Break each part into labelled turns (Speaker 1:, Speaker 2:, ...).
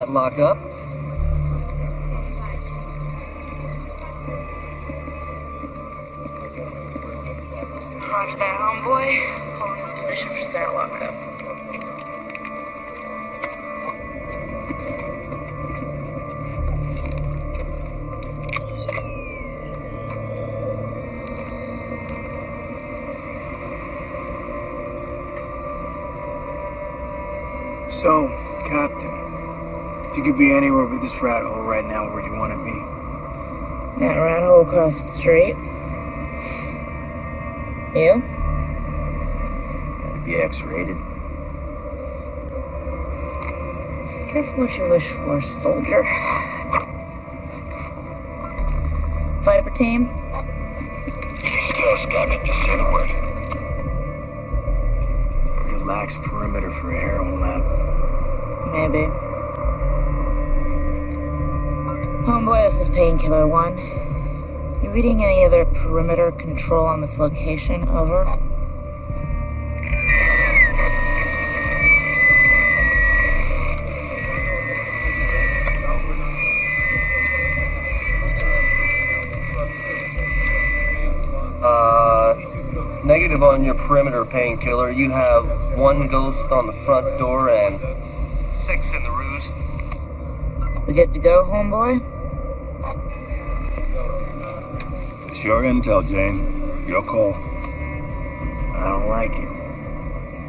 Speaker 1: Lock up.
Speaker 2: Roger that, homeboy. Holding his position for center lockup.
Speaker 3: So, Captain, if you could be anywhere but this rat hole right now, where do you want to be?
Speaker 2: That rat hole across the street. You?
Speaker 3: That'd be X-rated.
Speaker 2: Careful what you wish for, soldier. Viper team?
Speaker 4: Yes, Captain, just say the word.
Speaker 3: Relax perimeter for a heroin lab.
Speaker 2: Maybe. Homeboy, this is Painkiller 1. You reading any other perimeter control on this location? Over.
Speaker 1: Negative on your perimeter, Painkiller. You have 1 ghost on the front door and 6 in the roost.
Speaker 2: We good to go, homeboy?
Speaker 4: It's your intel, Jane. Your call.
Speaker 3: I don't like it.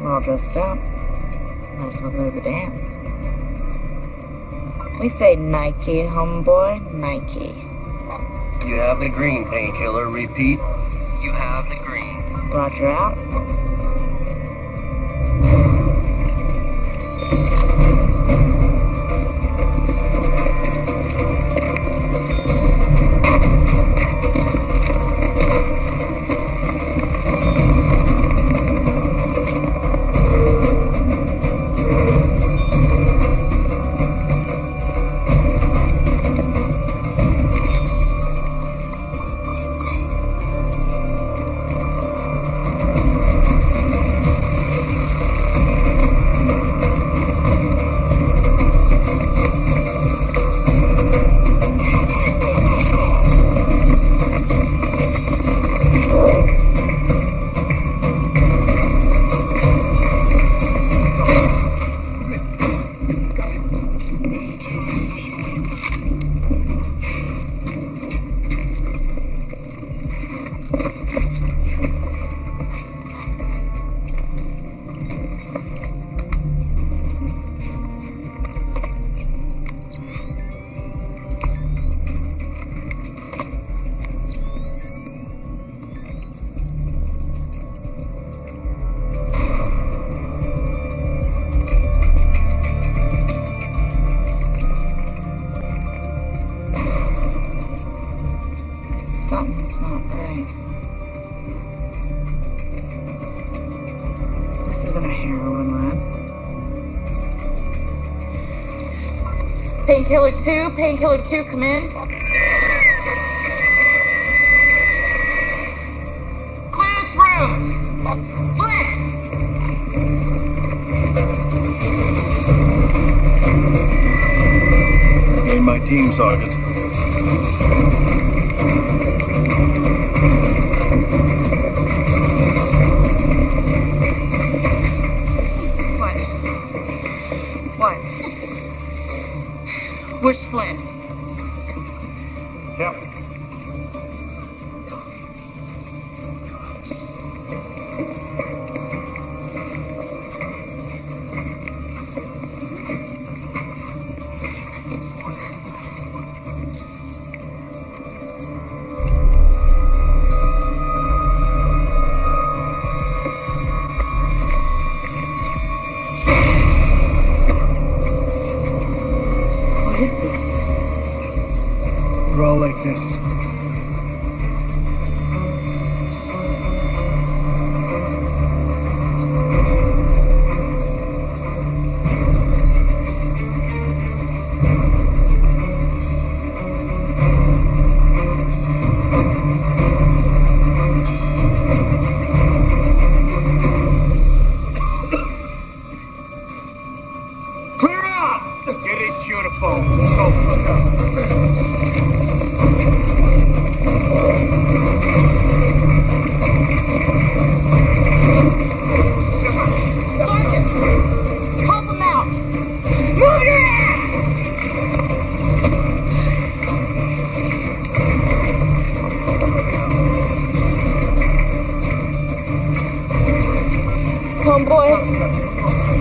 Speaker 2: We're all dressed up. Might as well go to the dance. We say Nike, homeboy. Nike.
Speaker 1: You have the green, Painkiller. Repeat. You have the green.
Speaker 2: Roger out. Something's not right. This isn't a heroin lab. Painkiller 2, Painkiller 2, come in. Clear this room. Flint!
Speaker 4: Gain my team, Sergeant.
Speaker 2: What? Where's Flynn?
Speaker 3: Yep.
Speaker 2: What is this?
Speaker 3: We're all like this. Get HQ in a a phone. Let's go.
Speaker 2: Sergeant! Help him out! Move your ass! Homeboy,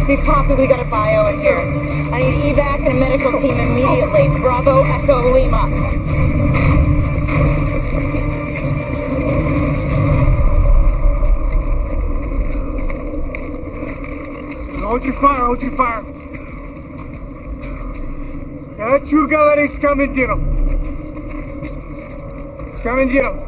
Speaker 2: see Poppy, we got a bio in here. I need evac and a medical team immediately. Bravo, Echo, Lima.
Speaker 3: Hold your fire, hold your fire. Yeah, two galleries come and get him. Let's come and get him.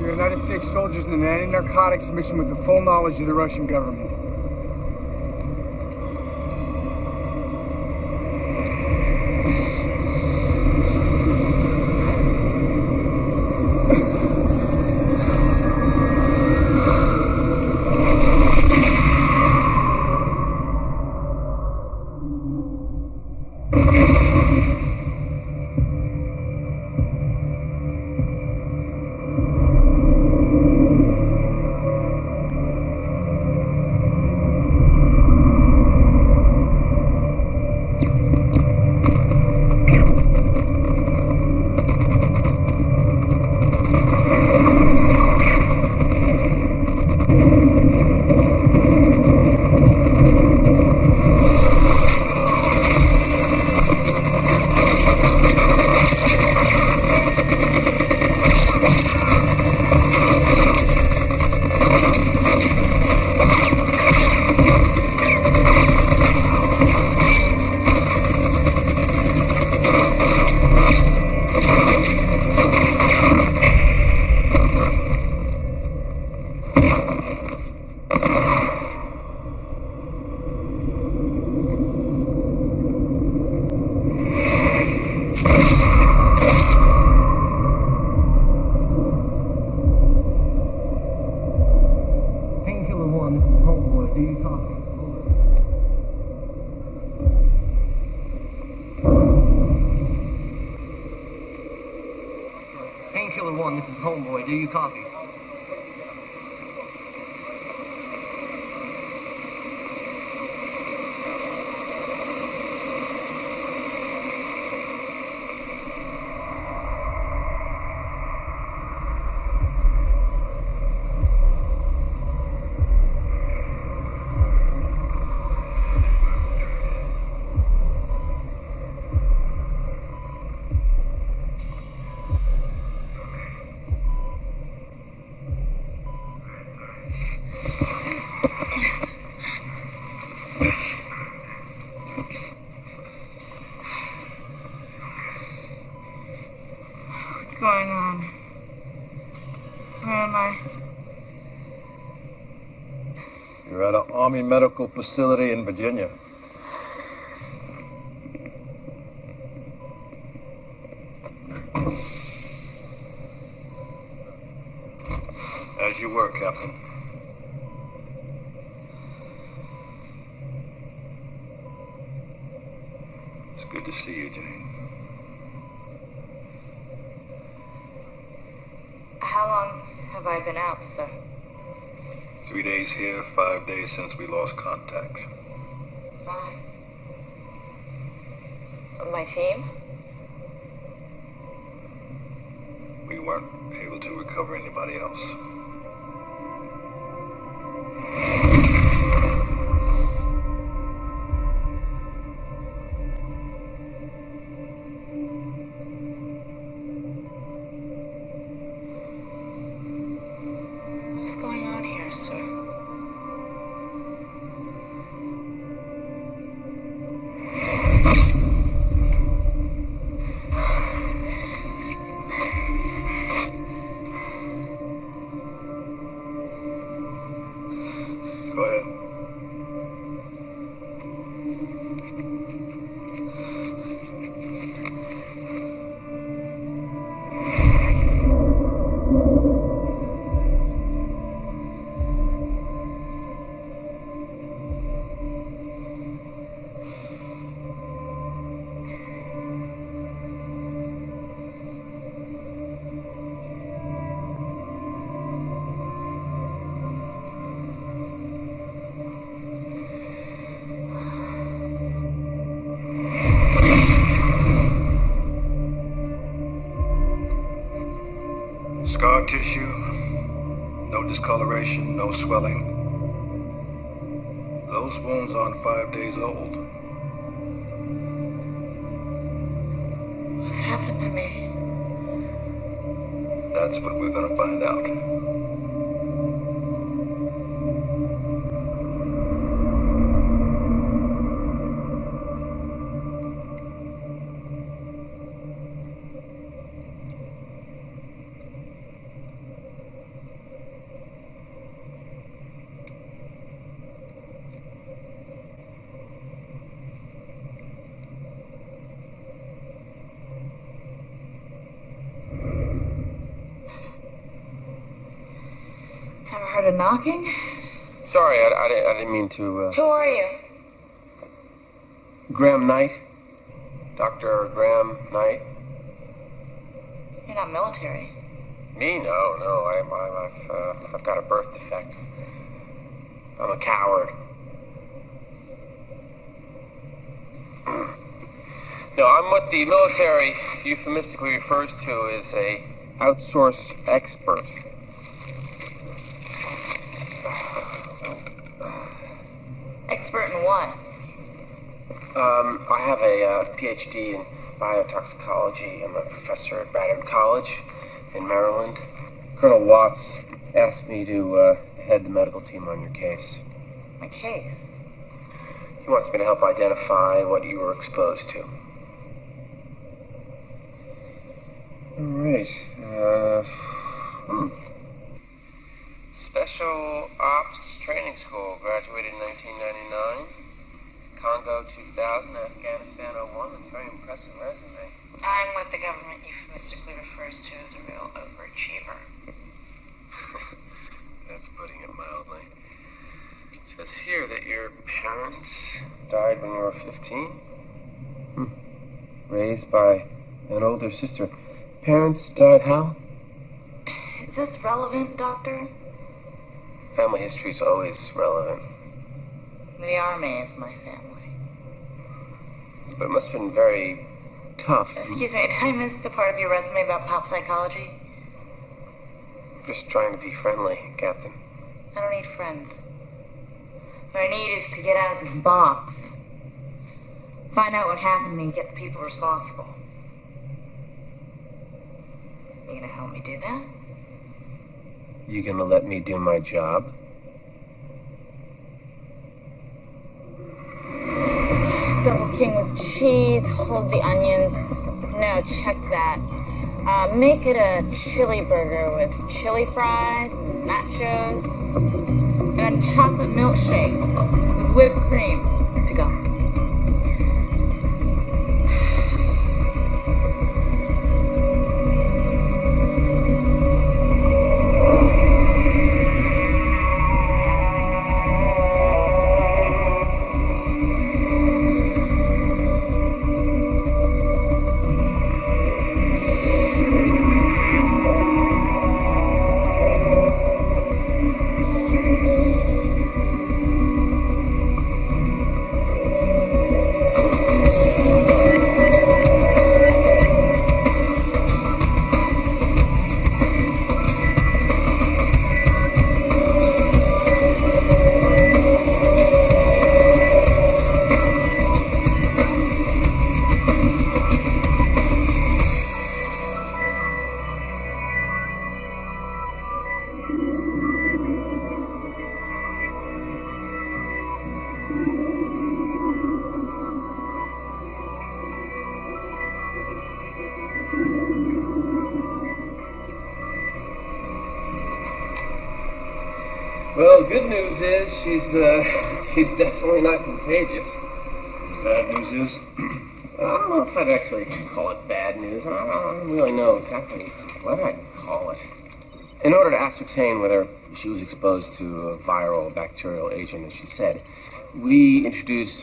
Speaker 3: United States soldiers in an anti-narcotics mission with the full knowledge of the Russian government.
Speaker 1: Painkiller 1, this is Homeboy. Do you copy?
Speaker 2: What's going on? Where am I?
Speaker 4: You're at an Army medical facility in Virginia. As you were, Captain. It's good to see you, Jane.
Speaker 2: How long have I been out, sir?
Speaker 4: 3 days here, 5 days since we lost contact.
Speaker 2: 5. On my team?
Speaker 4: We weren't able to recover anybody else.
Speaker 2: What's going on here, sir?
Speaker 4: tissue, no discoloration, no swelling. Those wounds aren't 5 days old.
Speaker 2: What's happened to me?
Speaker 4: That's what we're gonna find out.
Speaker 2: Ever heard of knocking?
Speaker 1: Sorry, I didn't mean to,
Speaker 2: Who are you?
Speaker 1: Graham Knight? Dr. Graham Knight?
Speaker 2: You're not military.
Speaker 1: Me? No. I've got a birth defect. I'm a coward. No, I'm what the military euphemistically refers to as a outsource expert.
Speaker 2: Expert in what?
Speaker 1: I have a PhD in biotoxicology. I'm a professor at Bradford College in Maryland. Colonel Watts asked me to head the medical team on your case.
Speaker 2: My case?
Speaker 1: He wants me to help identify what you were exposed to. All right. Special Ops Training School, graduated in 1999. Congo 2000, Afghanistan 01. That's a very impressive resume.
Speaker 2: I'm what the government euphemistically refers to as a real overachiever.
Speaker 1: That's putting it mildly. It says here that your parents died when you were 15. Raised by an older sister. Parents died how?
Speaker 2: Is this relevant, Doctor?
Speaker 1: Family history's always relevant.
Speaker 2: The Army is my family.
Speaker 1: But it must have been very tough.
Speaker 2: Excuse me, did I miss the part of your resume about pop psychology?
Speaker 1: Just trying to be friendly, Captain.
Speaker 2: I don't need friends. What I need is to get out of this box. Find out what happened to me and get the people responsible. You gonna help me do that?
Speaker 1: You gonna let me do my job?
Speaker 2: Double king with cheese, hold the onions. No, check that. Make it a chili burger with chili fries and nachos. And a chocolate milkshake with whipped cream to go.
Speaker 1: Well, the good news is she's definitely not contagious.
Speaker 4: Bad news is,
Speaker 1: I don't know if I'd actually call it bad news. I don't really know exactly what I'd call it. In order to ascertain whether she was exposed to a viral bacterial agent, as she said, we introduced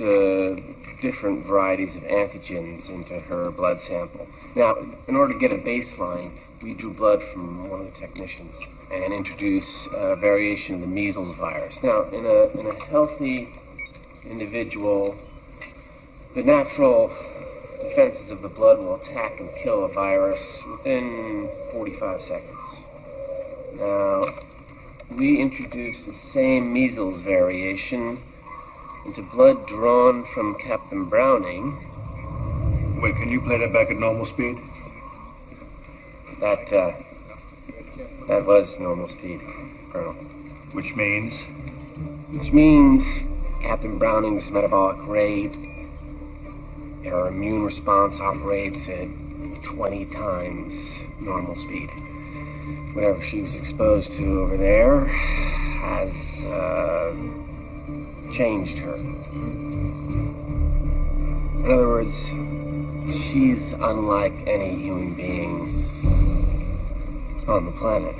Speaker 1: different varieties of antigens into her blood sample. Now, in order to get a baseline, we drew blood from one of the technicians and introduced a variation of the measles virus. Now, in a healthy individual, the natural defenses of the blood will attack and kill a virus within 45 seconds. Now, we introduced the same measles variation into blood drawn from Captain Browning.
Speaker 4: Wait, can you play that back at normal speed?
Speaker 1: That was normal speed, Colonel.
Speaker 4: Which means?
Speaker 1: Which means Captain Browning's metabolic rate, her immune response operates at 20 times normal speed. Whatever she was exposed to over there has changed her. In other words, she's unlike any human being on the planet.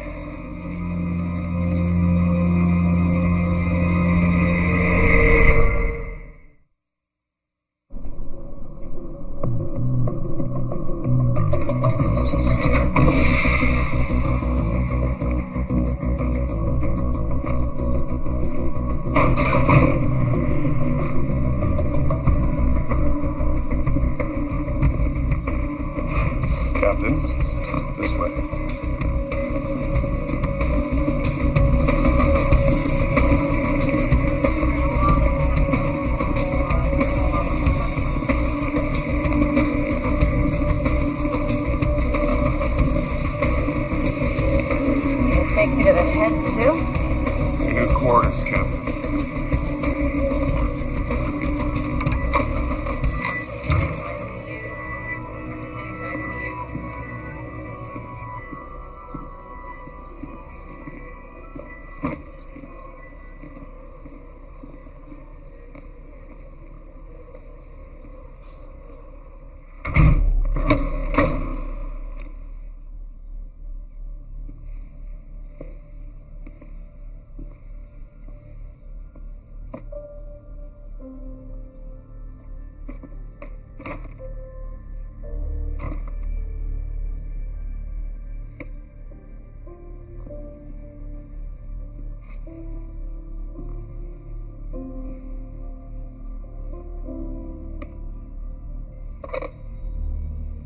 Speaker 4: Captain, this way.
Speaker 2: You'll take me to the head, too?
Speaker 4: In your quarters, Captain.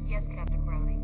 Speaker 2: Yes, Captain Browning.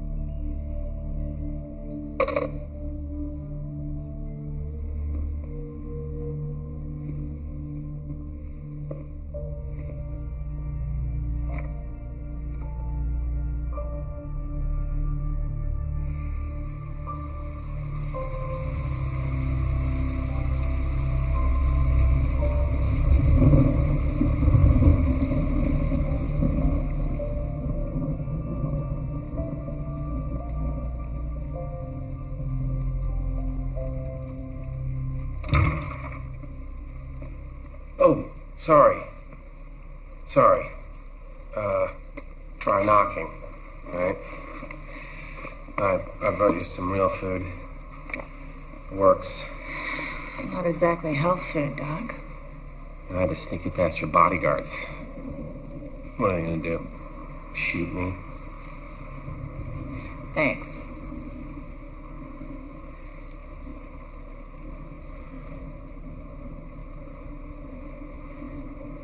Speaker 1: Oh, sorry. Sorry. Try knocking, right? I brought you some real food. It works.
Speaker 2: Not exactly health food, Doc.
Speaker 1: I had to sneak you past your bodyguards. What are they gonna do? Shoot me?
Speaker 2: Thanks.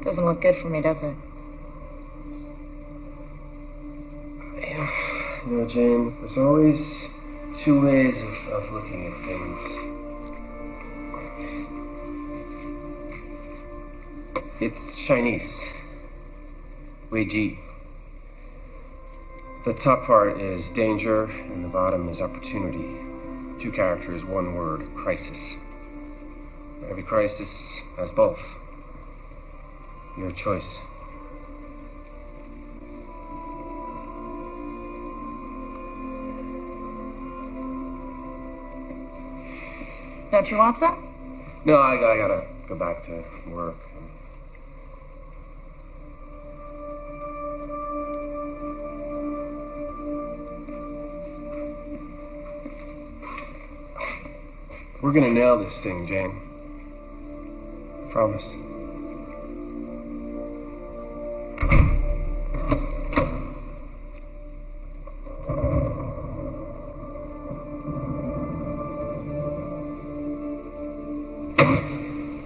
Speaker 2: Doesn't look good for me, does it?
Speaker 1: You know, Jane, there's always two ways of looking at things. It's Chinese. Wei Ji. The top part is danger, and the bottom is opportunity. Two characters, one word, crisis. Every crisis has both. Your choice.
Speaker 2: Don't you want some?
Speaker 1: No, I gotta go back to work. We're gonna nail this thing, Jane. Promise.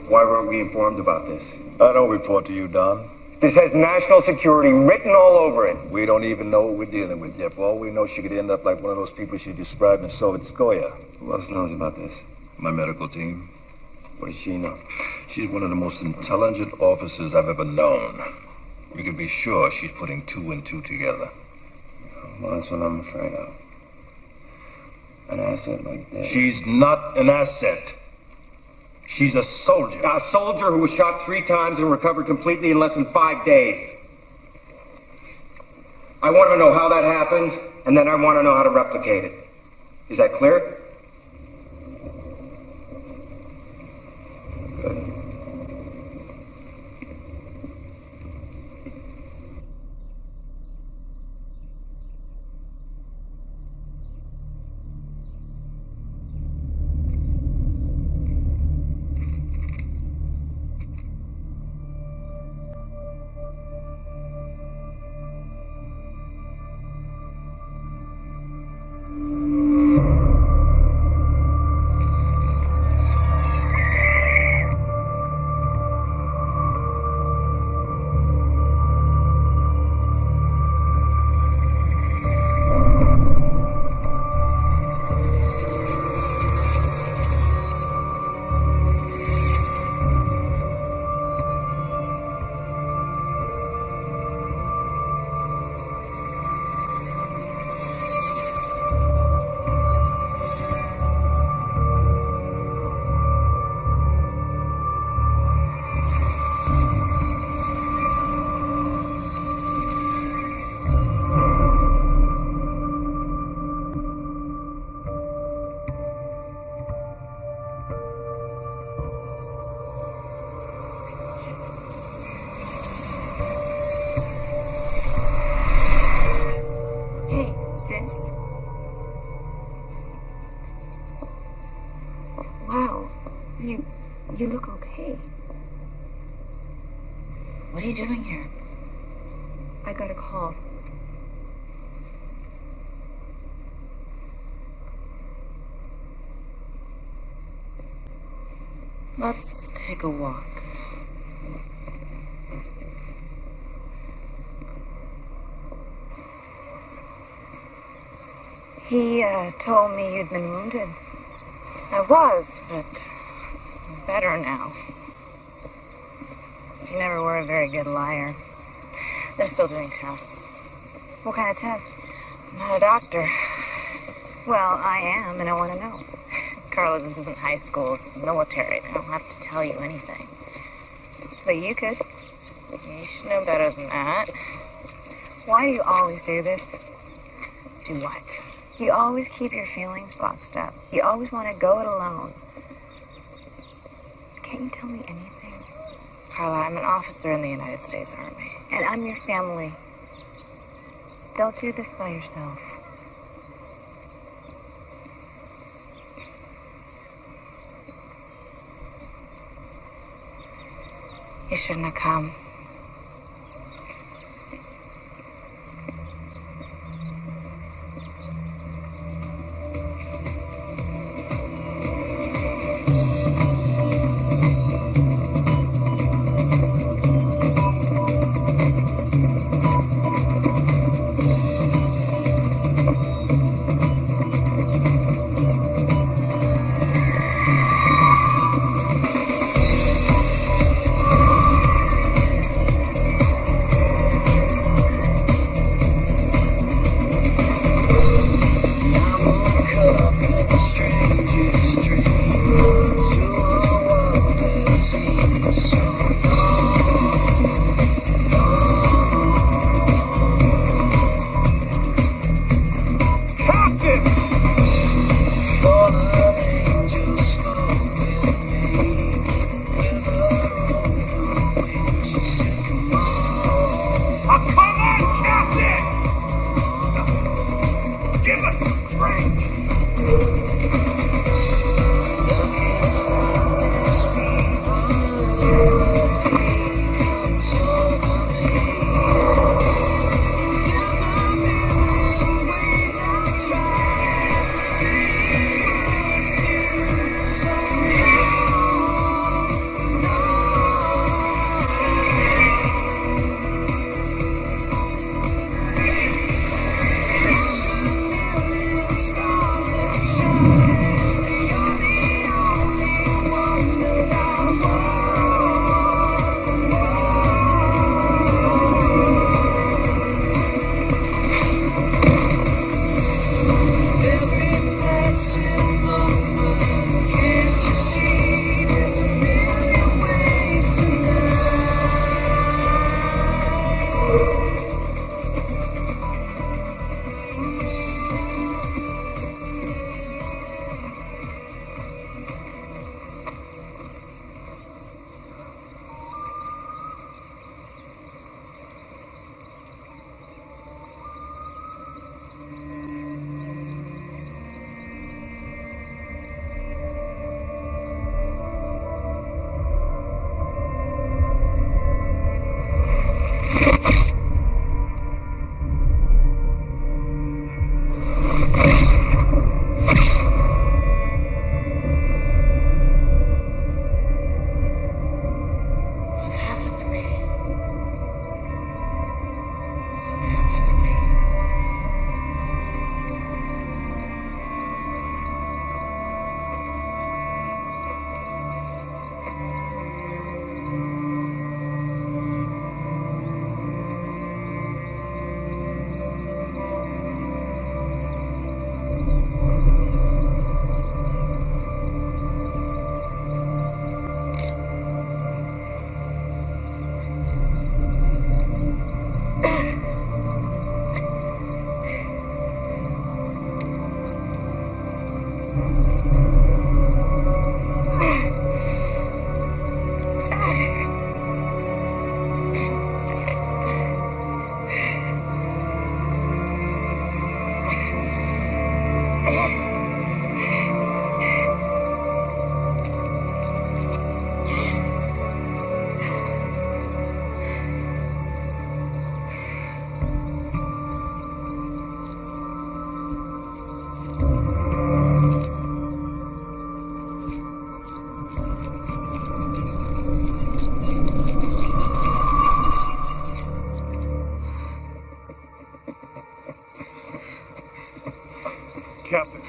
Speaker 1: Why weren't we informed about this?
Speaker 4: I don't report to you, Don.
Speaker 5: This has national security written all over it.
Speaker 4: We don't even know what we're dealing with yet. For all we know, she could end up like one of those people she described in Sovietskoye.
Speaker 1: Who else knows about this?
Speaker 4: My medical team.
Speaker 1: What does she know?
Speaker 4: She's one of the most intelligent officers I've ever known. You can be sure she's putting two and two together.
Speaker 1: Well, that's what I'm afraid of. An asset like that.
Speaker 4: She's not an asset. She's a soldier.
Speaker 5: A soldier who was shot 3 times and recovered completely in less than 5 days. I want to know how that happens, and then I want to know how to replicate it. Is that clear?
Speaker 1: Good.
Speaker 6: Wow, you look okay.
Speaker 2: What are you doing here?
Speaker 6: I got a call.
Speaker 2: Let's take a walk.
Speaker 6: He told me you'd been wounded.
Speaker 2: I was, but I'm better now.
Speaker 6: You never were a very good liar.
Speaker 2: They're still doing tests.
Speaker 6: What kind of tests?
Speaker 2: I'm not a doctor.
Speaker 6: Well, I am, and I want to know.
Speaker 2: Carla, this isn't high school. It's military. I don't have to tell you anything.
Speaker 6: But you could.
Speaker 2: You should know better than that.
Speaker 6: Why do you always do this?
Speaker 2: Do what?
Speaker 6: You always keep your feelings boxed up. You always want to go it alone. Can't you tell me anything?
Speaker 2: Carla, I'm an officer in the United States Army.
Speaker 6: And I'm your family. Don't do this by yourself.
Speaker 2: You shouldn't have come.
Speaker 3: Captain.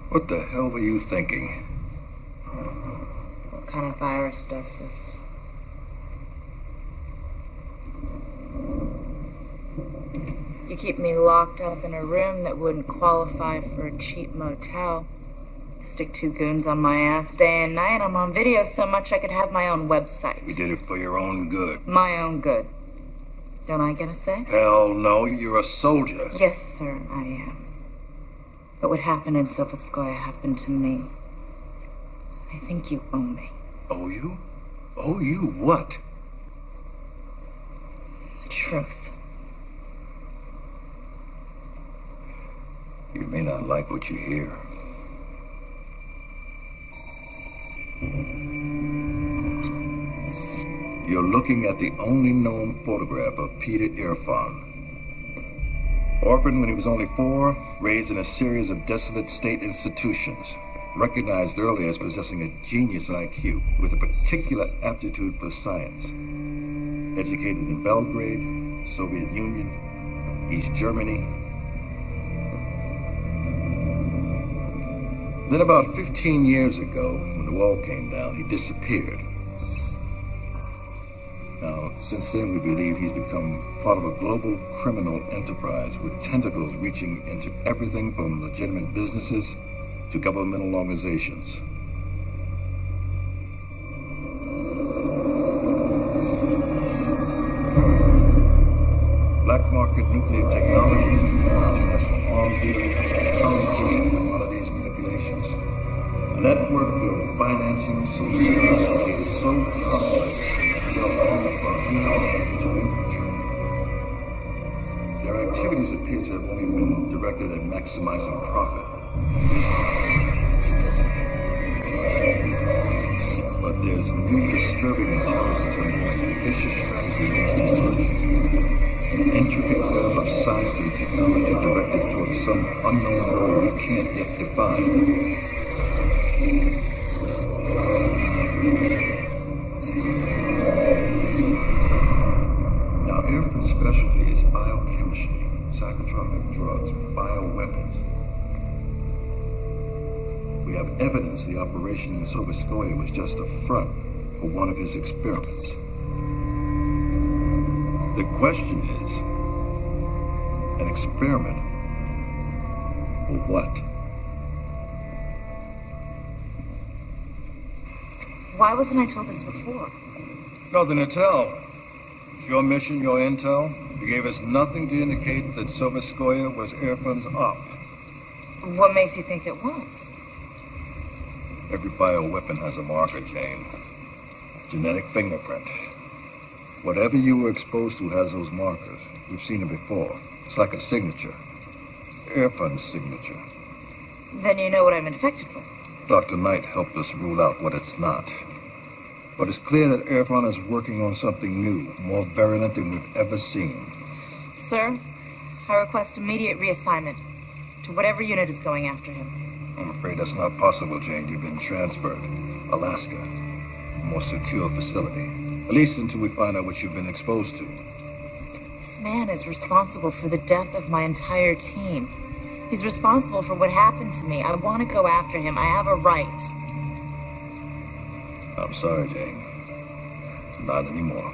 Speaker 4: What the hell were you thinking?
Speaker 2: What kind of virus does this? You keep me locked up in a room that wouldn't qualify for a cheap motel. Stick two goons on my ass day and night. I'm on video so much I could have my own website.
Speaker 4: You did it for your own good.
Speaker 2: My own good. Don't I get a say?
Speaker 4: Hell no, you're a soldier.
Speaker 2: Yes, sir, I am. But what happened in Sovetskoye happened to me. I think you owe me.
Speaker 4: Owe you? Owe you what?
Speaker 2: The truth.
Speaker 4: You may not like what you hear. You're looking at the only known photograph of Peter Irfan. Orphaned when he was only 4, raised in a series of desolate state institutions, recognized early as possessing a genius IQ with a particular aptitude for science. Educated in Belgrade, Soviet Union, East Germany. Then about 15 years ago, when the wall came down, he disappeared. Now, since then, we believe he's become part of a global criminal enterprise with tentacles reaching into everything from legitimate businesses to governmental organizations. Black market nuclear technology, international arms dealing, currency, commodities manipulations. A network of financing so sophisticated, so complex, their activities appear to have only been directed at maximizing profit. But there's new disturbing intelligence and vicious strategy. An intricate web of science and technology directed towards some unknown goal we can't yet define. Irfan's specialty is biochemistry, psychotropic drugs, bioweapons. We have evidence the operation in Sovetskoye was just a front for one of his experiments. The question is, an experiment for what?
Speaker 2: Why wasn't I told this before?
Speaker 4: Nothing to tell. Your mission, your intel, you gave us nothing to indicate that Sovetskoye was Irfan's op.
Speaker 2: What makes you think it was?
Speaker 4: Every bioweapon has a marker, Jane. Genetic fingerprint. Whatever you were exposed to has those markers. We've seen it before. It's like a signature. Irfan's signature.
Speaker 2: Then you know what I'm infected with.
Speaker 4: Dr. Knight helped us rule out what it's not. But it's clear that Irfan is working on something new, more virulent than we've ever seen.
Speaker 2: Sir, I request immediate reassignment to whatever unit is going after him.
Speaker 4: I'm afraid that's not possible, Jane. You've been transferred. Alaska. A more secure facility. At least until we find out what you've been exposed to.
Speaker 2: This man is responsible for the death of my entire team. He's responsible for what happened to me. I want to go after him. I have a right.
Speaker 4: I'm sorry, Jane. Not anymore.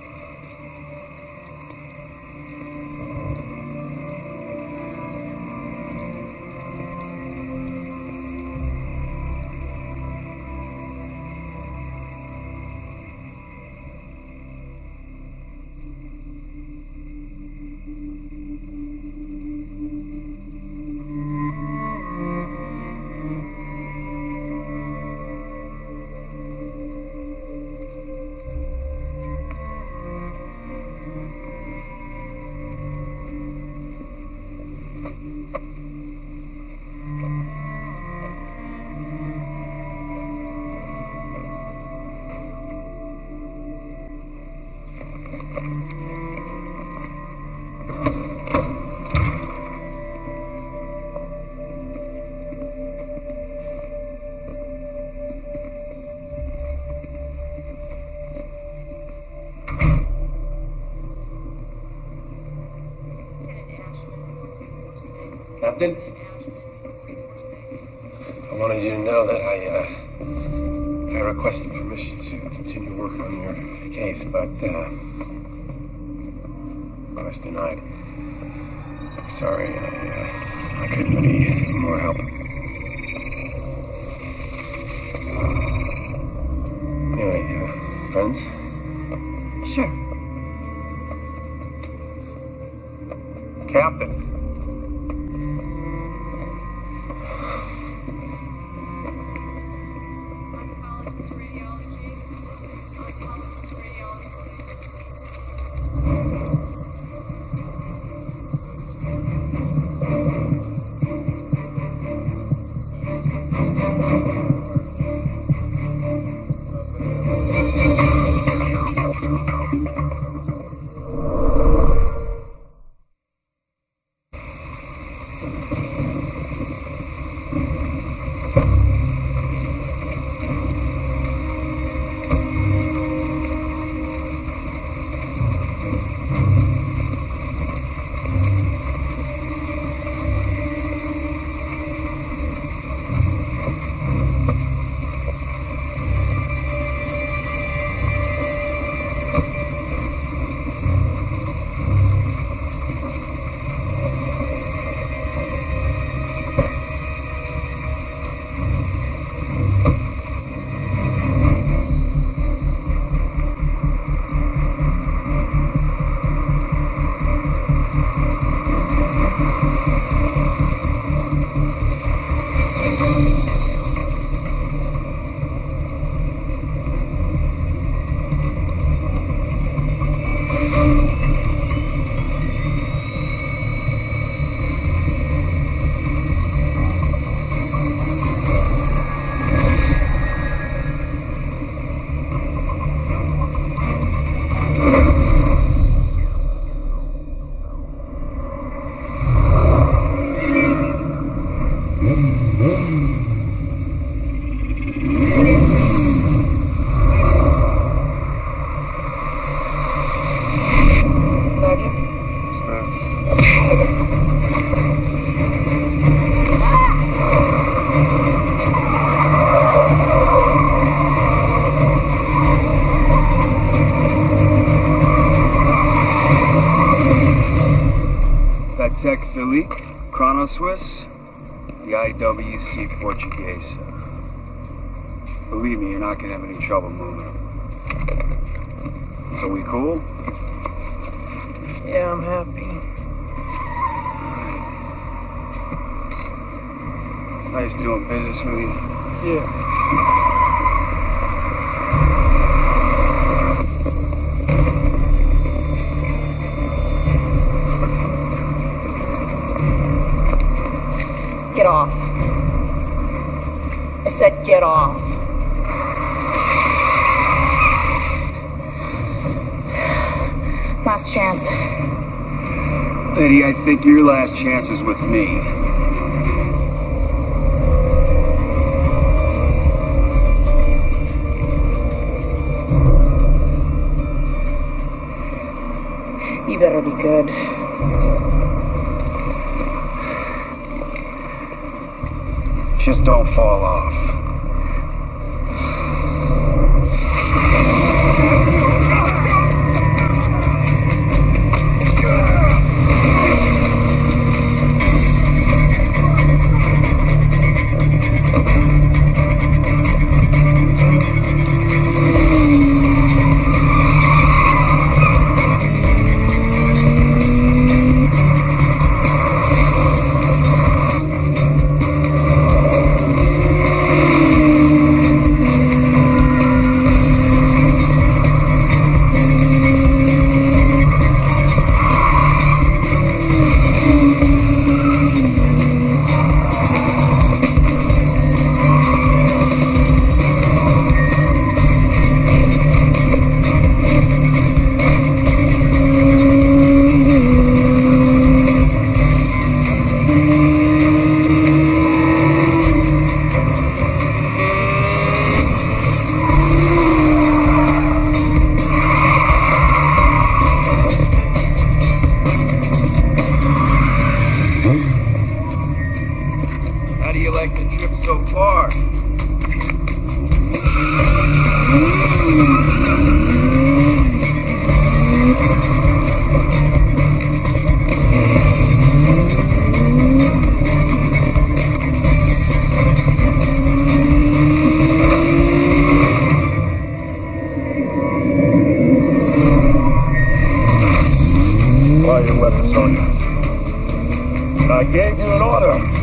Speaker 1: Captain? I wanted you to know that I requested permission to continue work on your case, but, request denied. Sorry, I couldn't be any more help. Anyway, friends?
Speaker 2: Sure.
Speaker 5: Captain.
Speaker 3: Tech Philly, Chrono Swiss, the IWC Portuguese. Believe me, you're not gonna have any trouble moving. So we cool?
Speaker 7: Yeah, I'm happy.
Speaker 3: Nice doing business with you.
Speaker 7: Yeah.
Speaker 2: Get off. I said get off. Last chance.
Speaker 3: Eddie, I think your last chance is with me.
Speaker 2: You better be good.
Speaker 5: Just don't fall off.
Speaker 7: like the trip so far.
Speaker 4: Fire weapons on you. I gave you an order.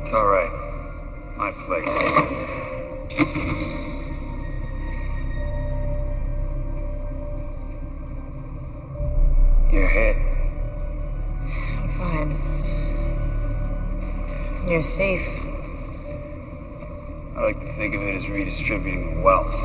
Speaker 7: It's all right. My place. You're hit.
Speaker 2: I'm fine. You're a thief.
Speaker 7: I like to think of it as redistributing wealth.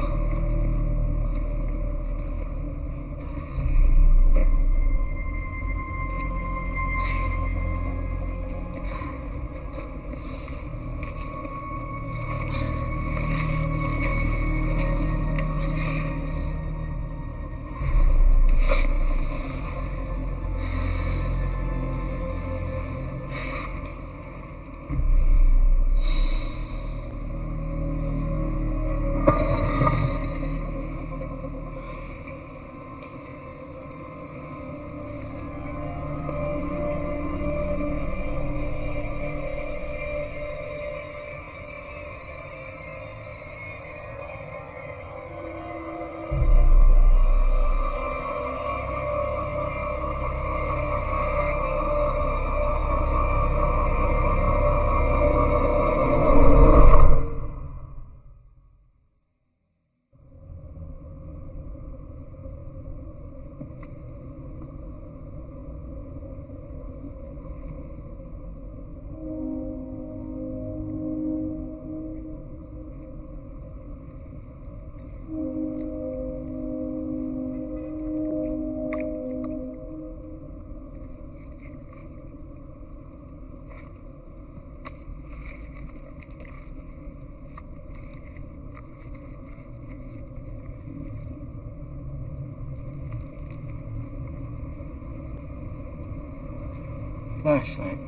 Speaker 3: Flashlight.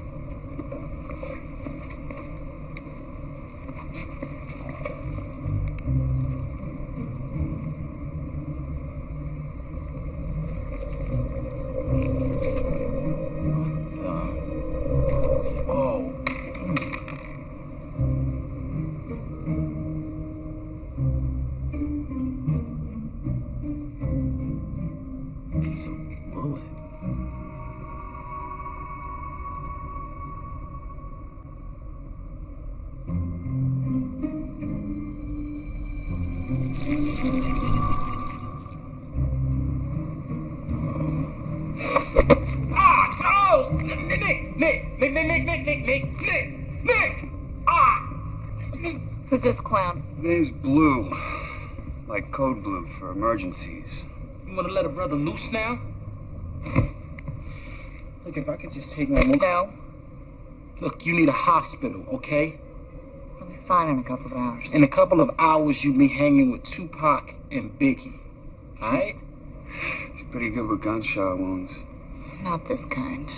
Speaker 1: It's a bullet.
Speaker 7: Nick! Ah!
Speaker 2: Who's this clown?
Speaker 7: Name's Blue. Like code blue for emergencies.
Speaker 1: You want to let a brother loose now? Look, if I could just take one more...
Speaker 2: No.
Speaker 1: Look, you need a hospital, okay?
Speaker 2: I'll be fine in a couple of hours.
Speaker 1: In a couple of hours, you'll be hanging with Tupac and Biggie. Alright?
Speaker 7: He's pretty good with gunshot wounds.
Speaker 2: Not this kind.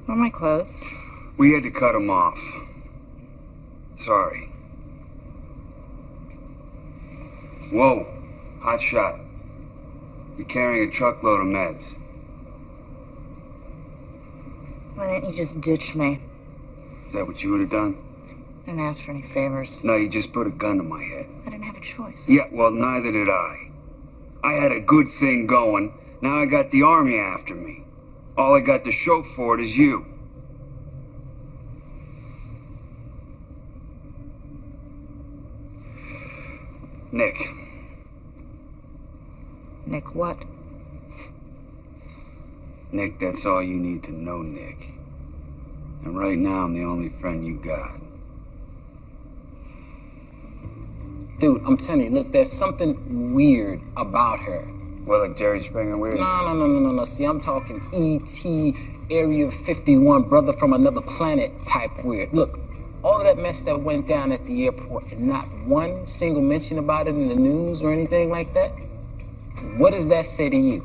Speaker 2: Where are my clothes?
Speaker 7: We had to cut him off. Whoa, hot shot. You're carrying a truckload of meds.
Speaker 2: Why didn't you just ditch me?
Speaker 7: Is that what you would have done?
Speaker 2: I didn't ask for any favors.
Speaker 7: No, you just put a gun to my head.
Speaker 2: I didn't have a choice.
Speaker 7: Yeah, well, neither did I. I had a good thing going. Now I got the army after me. All I got to show for it is you. Nick.
Speaker 2: Nick, what?
Speaker 7: Nick, that's all you need to know, Nick. And right now, I'm the only friend you got.
Speaker 8: Dude, I'm telling you, look, there's something weird about her.
Speaker 7: What, like Jerry Springer weird?
Speaker 8: No. See, I'm talking E.T., Area 51, brother from another planet type weird. Look, all of that mess that went down at the airport and not one single mention about it in the news or anything like that. What does that say to you?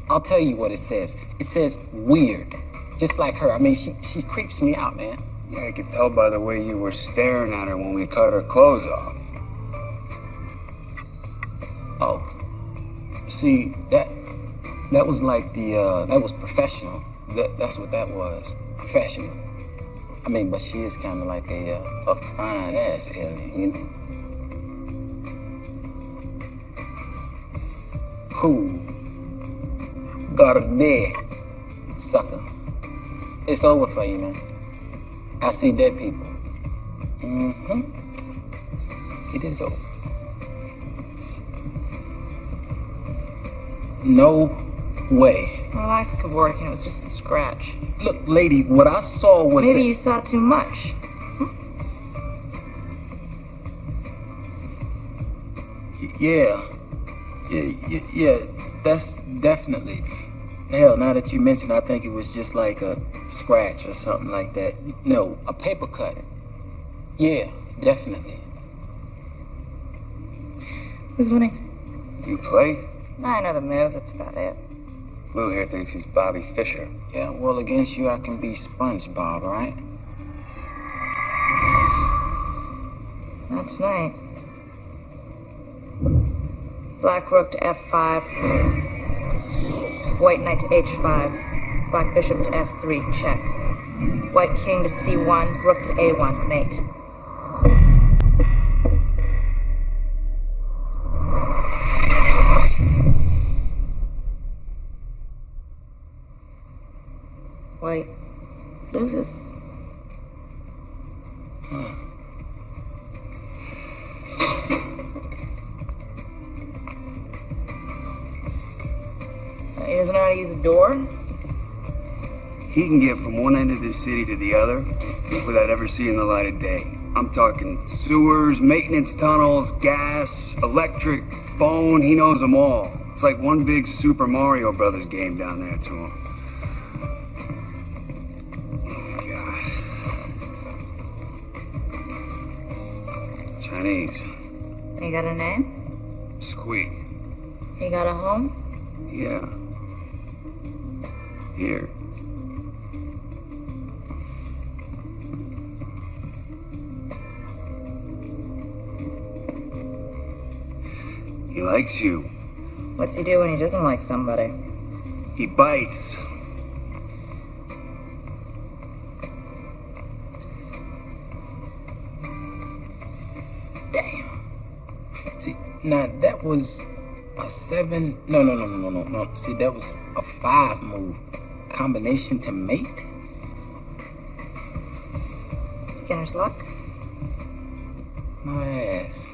Speaker 8: I'll tell you what it says. It says weird. Just like her. I mean, she creeps me out, man.
Speaker 7: Yeah, I could tell by the way you were staring at her when we cut her clothes off.
Speaker 8: Oh. See, that was like that was professional. That's what that was. Professional. I mean, but she is kind of like a fine ass alien, you know? Cool. Got her dead, sucker. It's over for you, man. I see dead people. It is over. No way.
Speaker 2: My lights could work and it was just a scratch.
Speaker 8: Look, lady, what I saw was
Speaker 2: Maybe you saw too much.
Speaker 8: Yeah, that's definitely. Hell, now that you mention it, I think it was just like a scratch or something like that. No, a paper cut. Yeah, definitely.
Speaker 2: Who's winning?
Speaker 7: You play?
Speaker 2: I know the moves, that's about it.
Speaker 7: Lou here thinks he's Bobby Fischer.
Speaker 8: Yeah, well, against you, I can be SpongeBob, right?
Speaker 2: Not tonight. Black rook to f5. White knight to h5. Black bishop to f3, check. White king to c1, rook to a1, mate. White loses. He doesn't know how to use a door?
Speaker 7: He can get from one end of the city to the other without ever seeing the light of day. I'm talking sewers, maintenance tunnels, gas, electric, phone, he knows them all. It's like one big Super Mario Brothers game down there to him. God. Chinese.
Speaker 2: He got a name?
Speaker 7: Squeak.
Speaker 2: He got a home?
Speaker 7: Yeah. Here. He likes you.
Speaker 2: What's he do when he doesn't like somebody?
Speaker 7: He bites.
Speaker 8: Damn. See, now that was a 7. No. See, that was a 5 move. Combination to mate?
Speaker 2: Beginner's luck?
Speaker 8: My ass.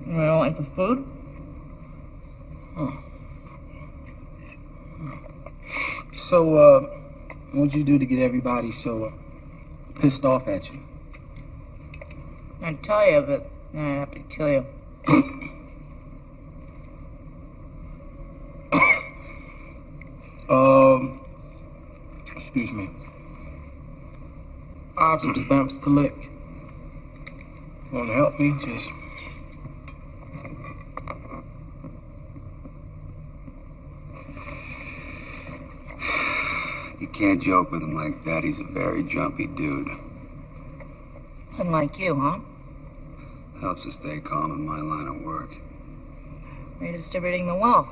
Speaker 2: You don't like the food?
Speaker 8: So, what'd you do to get everybody so pissed off at you?
Speaker 2: I'd tell you, but I'd have to kill you.
Speaker 8: Excuse me. I have some stamps to lick. Want to help me? Just...
Speaker 7: You can't joke with him like that. He's a very jumpy dude.
Speaker 2: Unlike you, huh?
Speaker 7: Helps to stay calm in my line of work.
Speaker 2: Redistributing the wealth.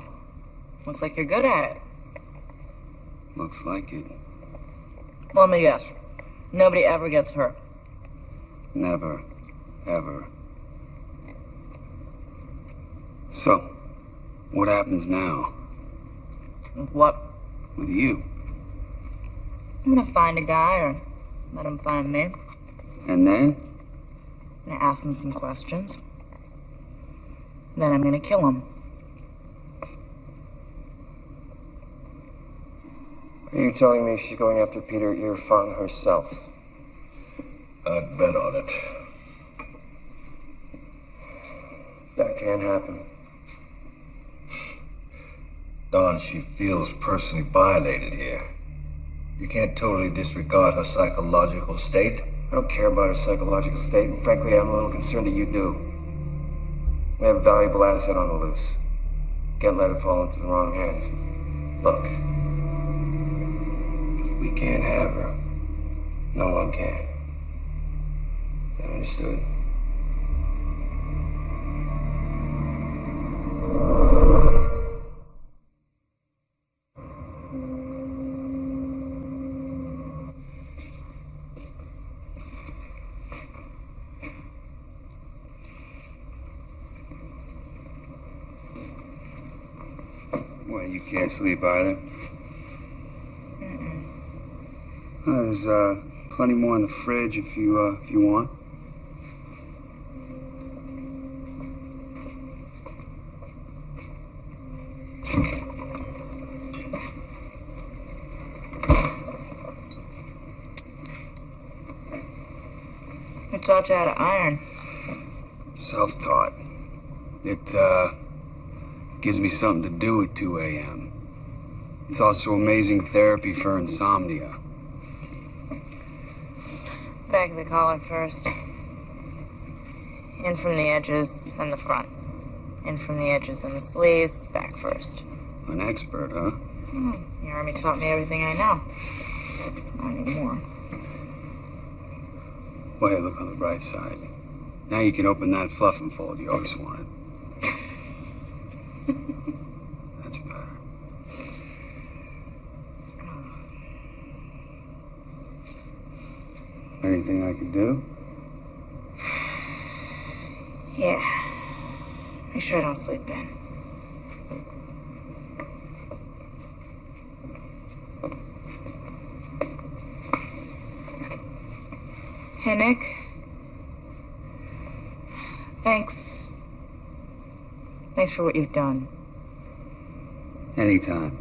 Speaker 2: Looks like you're good at it.
Speaker 7: Looks like it.
Speaker 2: Well, let me guess. Nobody ever gets hurt.
Speaker 7: Never. Ever. So, what happens now?
Speaker 2: With what?
Speaker 7: With you?
Speaker 2: I'm gonna find a guy or let him find me.
Speaker 7: And then?
Speaker 2: I'm gonna ask him some questions. Then I'm gonna kill him.
Speaker 1: Are you telling me she's going after Peter Irfan herself?
Speaker 4: I'd bet on it.
Speaker 1: That can't happen.
Speaker 4: Don, she feels personally violated here. You can't totally disregard her psychological state.
Speaker 5: I don't care about her psychological state, and frankly, I'm a little concerned that you do. We have a valuable asset on the loose. Can't let it fall into the wrong hands. Look, if we can't have her, no one can. Is that understood?
Speaker 7: Well, you can't sleep either. There's plenty more in the fridge if you want.
Speaker 2: Who taught you how to iron?
Speaker 7: Self-taught. It gives me something to do at 2 a.m. It's also amazing therapy for insomnia.
Speaker 2: Back of the collar first. In from the edges and the front. In from the edges and the sleeves, back first.
Speaker 7: An expert, huh?
Speaker 2: The Army taught me everything I know. Not anymore.
Speaker 7: Well, hey, look on the bright side. Now you can open that fluff and fold you always wanted. That's better. Anything I could do?
Speaker 2: Yeah. Make sure I don't sleep in. Hey, Nick. Thanks. Thanks for what you've done.
Speaker 7: Anytime.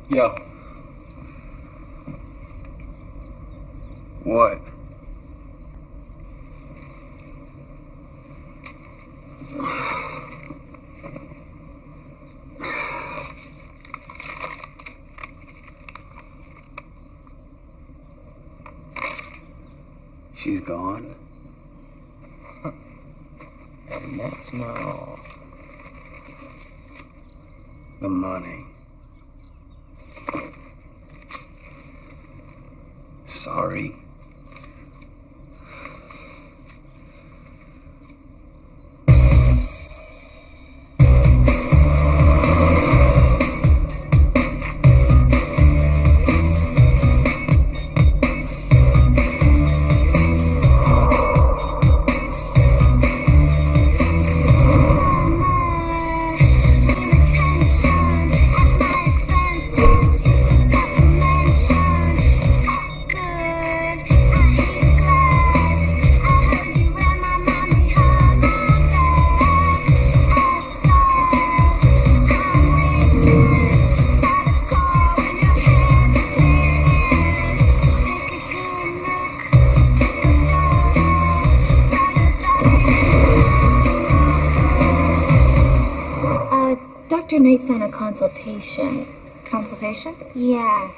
Speaker 1: Yo.
Speaker 7: What? She's gone.
Speaker 1: And that's not all.
Speaker 7: The money. Sorry.
Speaker 2: Dr. Nate's on a consultation. Consultation? Yeah.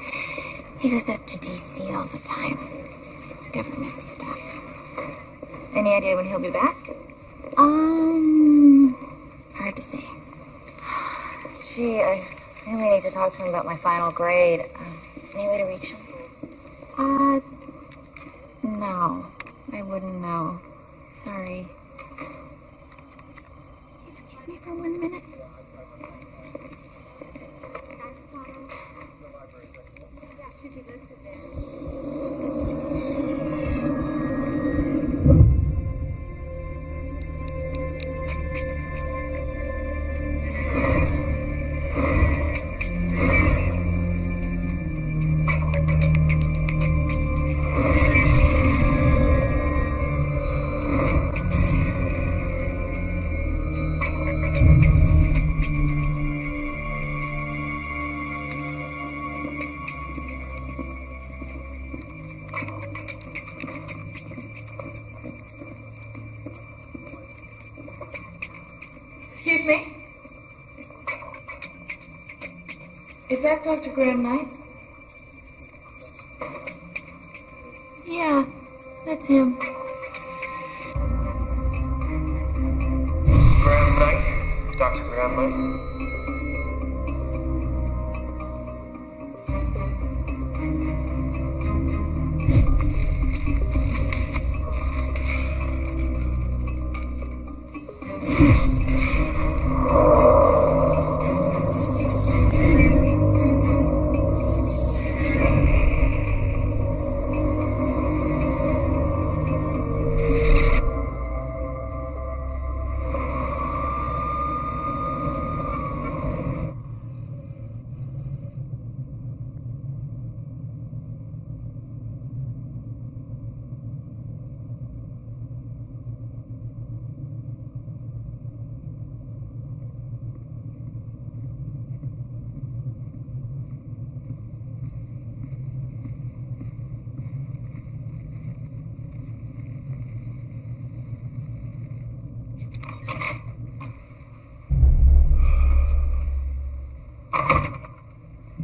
Speaker 2: He goes up to D.C. all the time. Government stuff. Any idea when he'll be back? Hard to say. Gee, I really need to talk to him about my final grade. Any way to reach him? No. I wouldn't know. Sorry. Excuse me for 1 minute. Should be listed there. Excuse me? Is that Dr. Graham Knight? Yeah, that's him.
Speaker 1: Graham Knight? Dr. Graham Knight?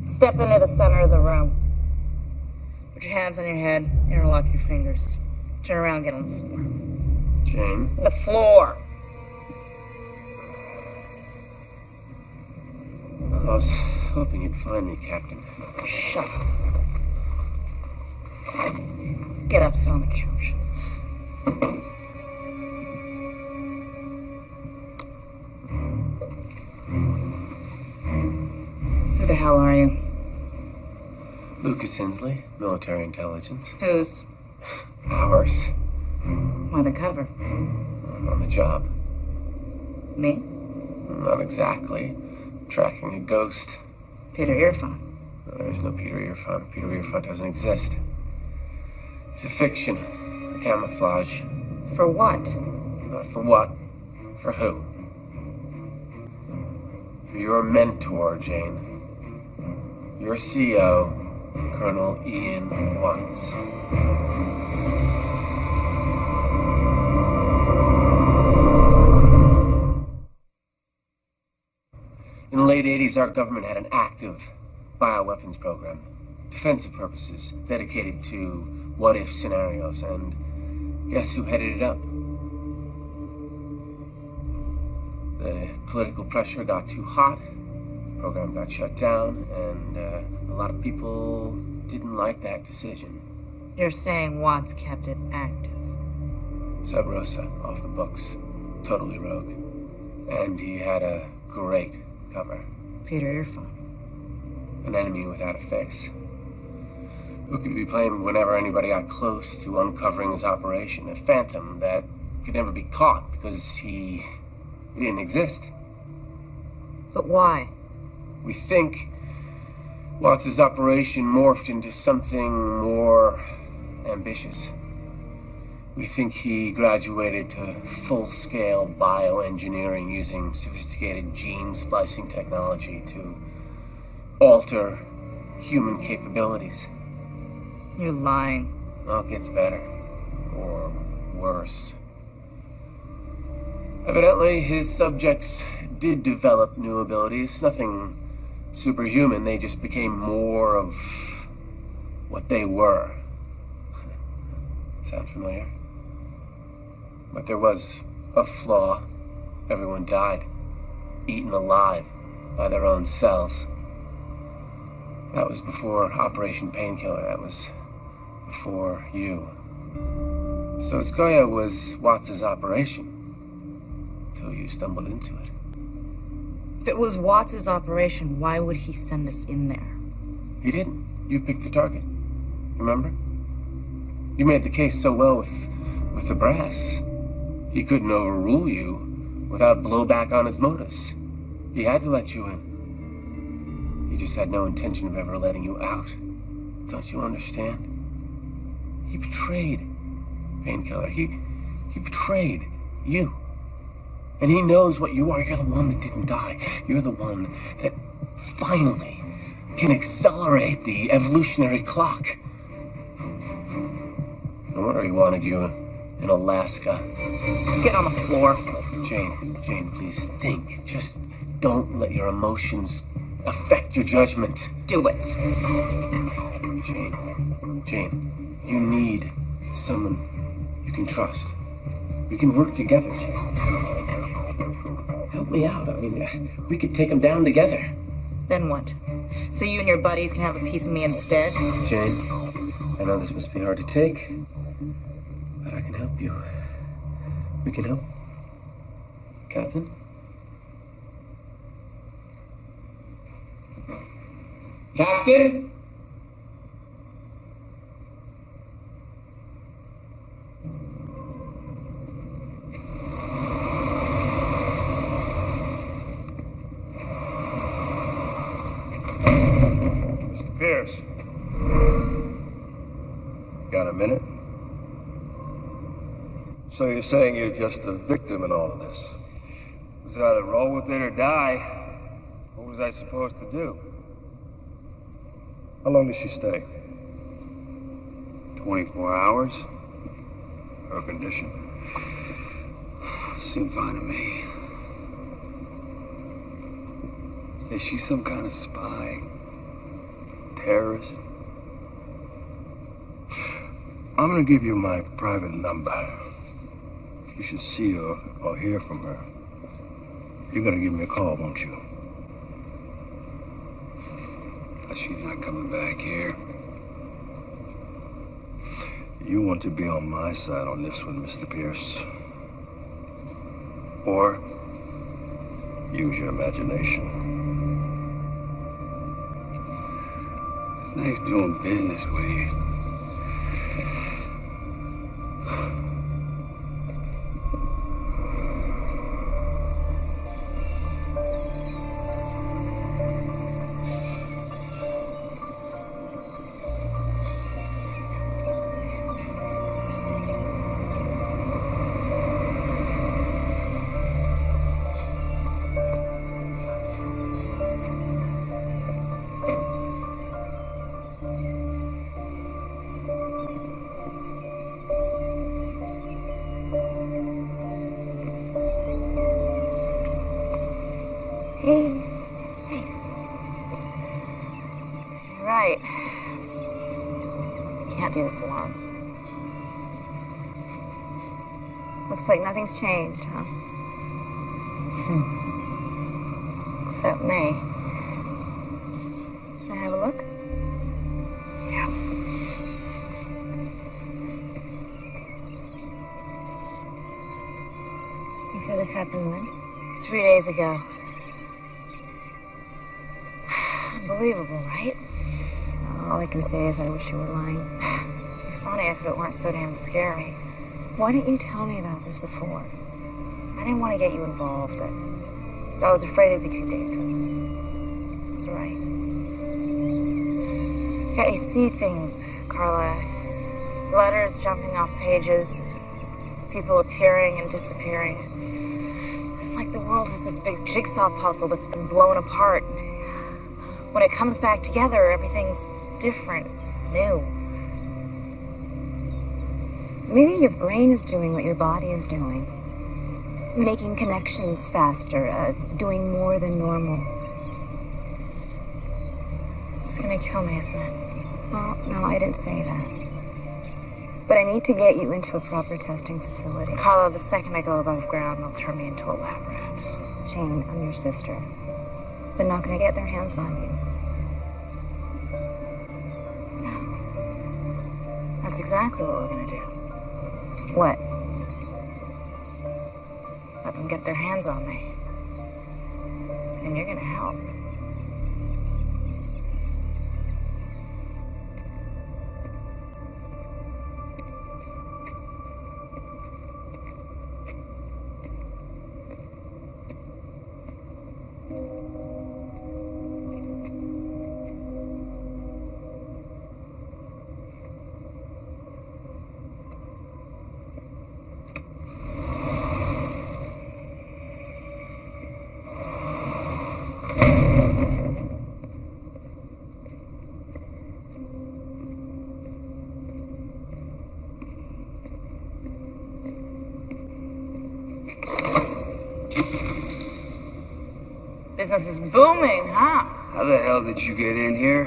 Speaker 2: Step into the center of the room. Put your hands on your head, interlock your fingers. Turn around and get on the floor.
Speaker 1: Jane?
Speaker 2: The floor!
Speaker 1: I was hoping you'd find me, Captain.
Speaker 2: Shut up. Get up, sit on the couch. Who the hell are you?
Speaker 1: Lucas Hensley, military intelligence.
Speaker 2: Whose?
Speaker 1: Ours.
Speaker 2: Why the cover?
Speaker 1: I'm on the job.
Speaker 2: Me?
Speaker 1: Not exactly. Tracking a ghost.
Speaker 2: Peter Earphone.
Speaker 1: No, there is no Peter Earphone. Peter Earphone doesn't exist. It's a fiction. A camouflage.
Speaker 2: For what?
Speaker 1: Not for what. For who? For your mentor, Jane. Your CO, Colonel Ian Watts. In the late 80s, our government had an active bioweapons program. Defensive purposes, dedicated to what-if scenarios, and guess who headed it up? The political pressure got too hot, the program got shut down, and a lot of people didn't like that decision.
Speaker 2: You're saying Watts kept it active?
Speaker 1: Sub Rosa, off the books, totally rogue. And he had a great cover.
Speaker 2: Peter, you're fine.
Speaker 1: An enemy without a face. Who could be blamed whenever anybody got close to uncovering his operation? A phantom that could never be caught because he didn't exist.
Speaker 2: But why?
Speaker 1: We think Watts' operation morphed into something more ambitious. We think he graduated to full-scale bioengineering using sophisticated gene splicing technology to alter human capabilities.
Speaker 2: You're lying.
Speaker 1: Well, it gets better. Or worse. Evidently, his subjects did develop new abilities. Nothing superhuman. They just became more of what they were. Sound familiar? But there was a flaw. Everyone died. Eaten alive by their own cells. That was before Operation Painkiller. That was before you. So Skoya was Watts' operation. Until you stumbled into it.
Speaker 2: If it was Watts' operation, why would he send us in there?
Speaker 1: He didn't. You picked the target. Remember? You made the case so well with the brass. He couldn't overrule you without blowback on his motives. He had to let you in. He just had no intention of ever letting you out. Don't you understand? He betrayed Painkiller. He betrayed you. And he knows what you are. You're the one that didn't die. You're the one that finally can accelerate the evolutionary clock. No wonder he wanted you in Alaska.
Speaker 2: Get on the floor.
Speaker 1: Jane, please think. Just don't let your emotions affect your judgment.
Speaker 2: Do it.
Speaker 1: Jane, you need someone you can trust. We can work together, Jane. Help me out. I mean, we could take them down together.
Speaker 2: Then what? So you and your buddies can have a piece of me instead?
Speaker 1: Jane, I know this must be hard to take, but I can help you. We can help. Captain? Captain?
Speaker 4: Mr. Pierce. Got a minute? So you're saying you're just a victim in all of this?
Speaker 7: It was either roll with it or die. What was I supposed to do?
Speaker 4: How long did she stay?
Speaker 7: 24 hours?
Speaker 4: Her condition?
Speaker 7: Seemed fine to me. Is she some kind of spy? Terrorist?
Speaker 4: I'm gonna give you my private number. If you should see her or hear from her, you're gonna give me a call, won't you?
Speaker 7: She's not coming back here.
Speaker 4: You want to be on my side on this one, Mr. Pierce.
Speaker 7: Or
Speaker 4: use your imagination.
Speaker 7: it's nice doing business with you.
Speaker 2: You're right. Can't do this alone.
Speaker 6: Looks like nothing's changed, huh?
Speaker 2: Except me.
Speaker 6: Can I have a look?
Speaker 2: Yeah.
Speaker 6: You said this happened when?
Speaker 2: 3 days ago. Unbelievable, right?
Speaker 6: All I can say is I wish you were lying.
Speaker 2: It'd be funny if it weren't so damn scary.
Speaker 6: Why didn't you tell me about this before?
Speaker 2: I didn't want to get you involved. I was afraid it'd be too dangerous. That's right. Yeah, you see things, Carla. Letters jumping off pages, people appearing and disappearing. It's like the world is this big jigsaw puzzle that's been blown apart. When it comes back together, everything's different, new.
Speaker 6: Maybe your brain is doing what your body is doing. Making connections faster, doing more than normal.
Speaker 2: It's gonna kill me, isn't it?
Speaker 6: Well, no, I didn't say that. But I need to get you into a proper testing facility.
Speaker 2: Carla, the second I go above ground, they'll turn me into a lab rat.
Speaker 6: Jane, I'm your sister. They're not gonna get their hands on you.
Speaker 2: That's exactly what we're gonna do.
Speaker 6: What?
Speaker 2: Let them get their hands on me. And you're gonna help. Business is booming, huh?
Speaker 7: How the hell did you get in here?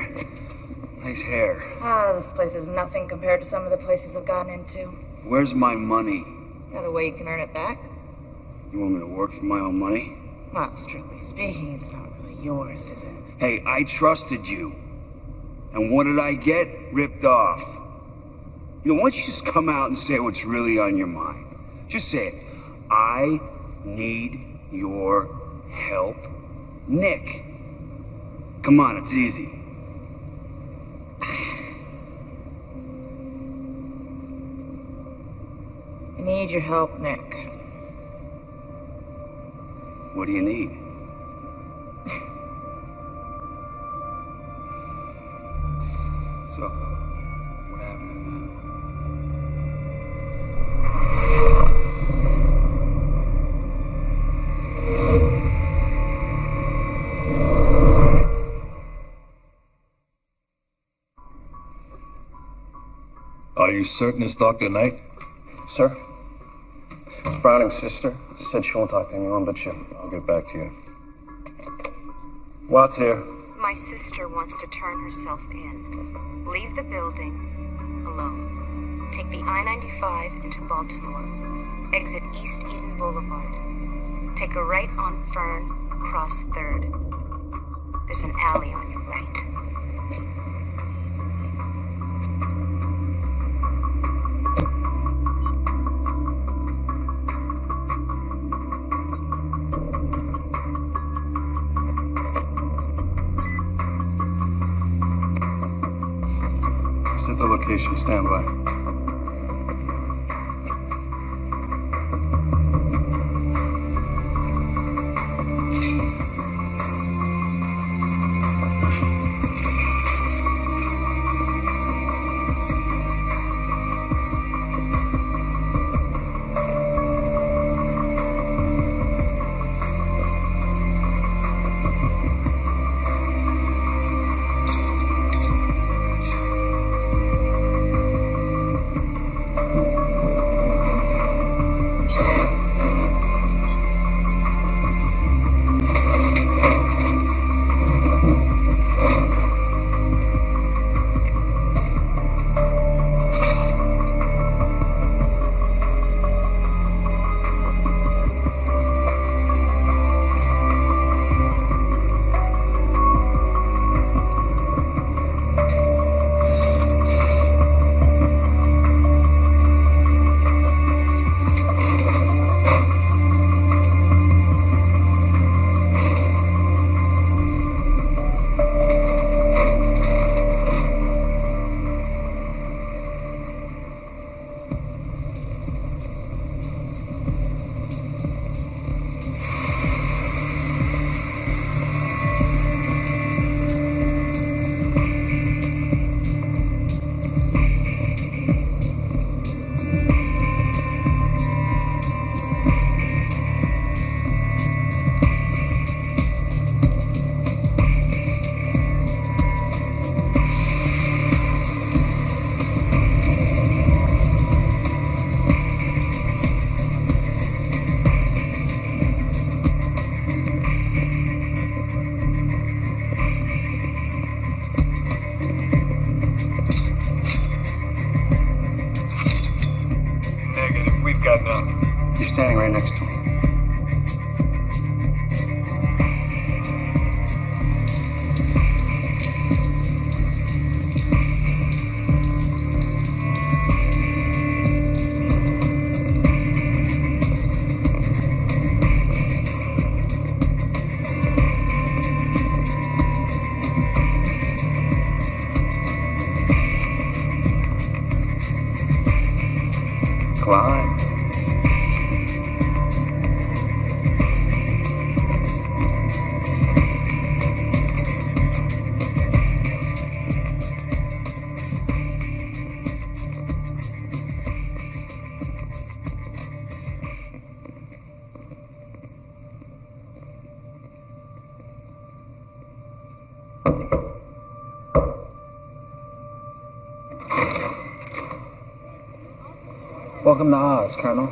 Speaker 7: Nice hair.
Speaker 2: Oh, this place is nothing compared to some of the places I've gotten into.
Speaker 7: Where's my money?
Speaker 2: Got a way you can earn it back?
Speaker 7: You want me to work for my own money?
Speaker 2: Well, strictly speaking, it's not really yours, is it?
Speaker 7: Hey, I trusted you. And what did I get? Ripped off. You know, why don't you just come out and say what's really on your mind? Just say it. I need your help. Nick. Come on, it's easy.
Speaker 2: I need your help, Nick.
Speaker 7: What do you need? So, what happens now?
Speaker 4: Are you certain it's Dr. Knight?
Speaker 5: Sir? It's Browning's sister. She said she won't talk to anyone but you.
Speaker 4: I'll get back to you.
Speaker 5: Watts here.
Speaker 6: My sister wants to turn herself in. Leave the building alone. Take the I-95 into Baltimore. Exit East Eden Boulevard. Take a right on Fern, cross 3rd. There's an alley on your right.
Speaker 5: Set the location. Stand by.
Speaker 8: Welcome to Oz, Colonel.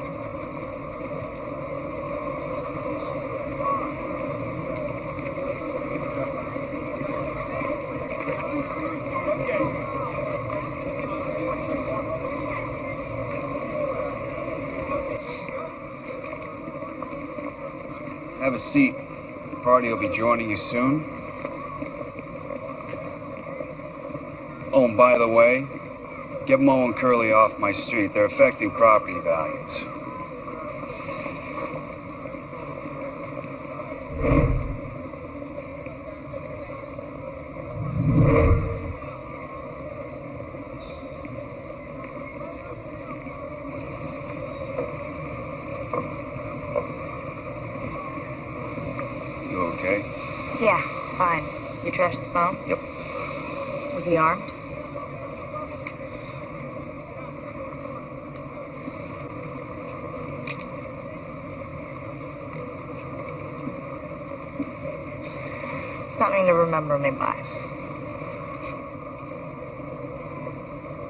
Speaker 7: Have a seat. The party will be joining you soon. Oh, and by the way, get Mo and Curly off my street. They're affecting property values. You okay?
Speaker 2: Yeah, fine. You trashed his phone?
Speaker 7: Yep.
Speaker 2: Was he armed? Something to remember me by.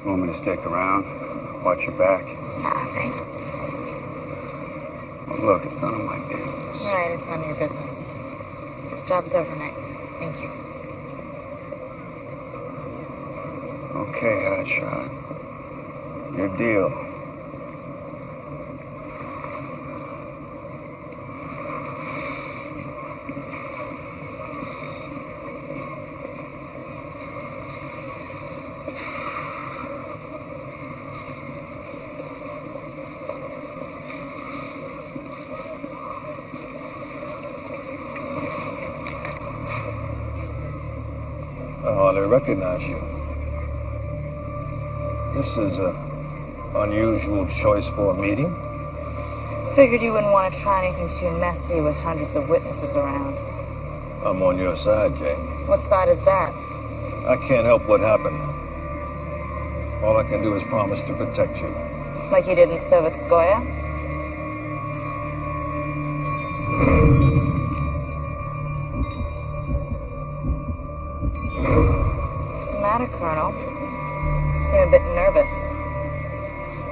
Speaker 7: Want me to stick around? Watch your back?
Speaker 2: Nah, thanks.
Speaker 7: Well, look, it's none of my business.
Speaker 2: Right, it's none of your business. Job's over, Nick. Thank you.
Speaker 7: Okay, Hotshot. Your deal.
Speaker 4: I hardly recognize you. This is an unusual choice for a meeting.
Speaker 2: Figured you wouldn't want to try anything too messy with hundreds of witnesses around.
Speaker 4: I'm on your side, Jane.
Speaker 2: What side is that?
Speaker 4: I can't help what happened. All I can do is promise to protect you.
Speaker 2: Like you did in Sovetskoye? What's the matter, Colonel? You seem a bit nervous.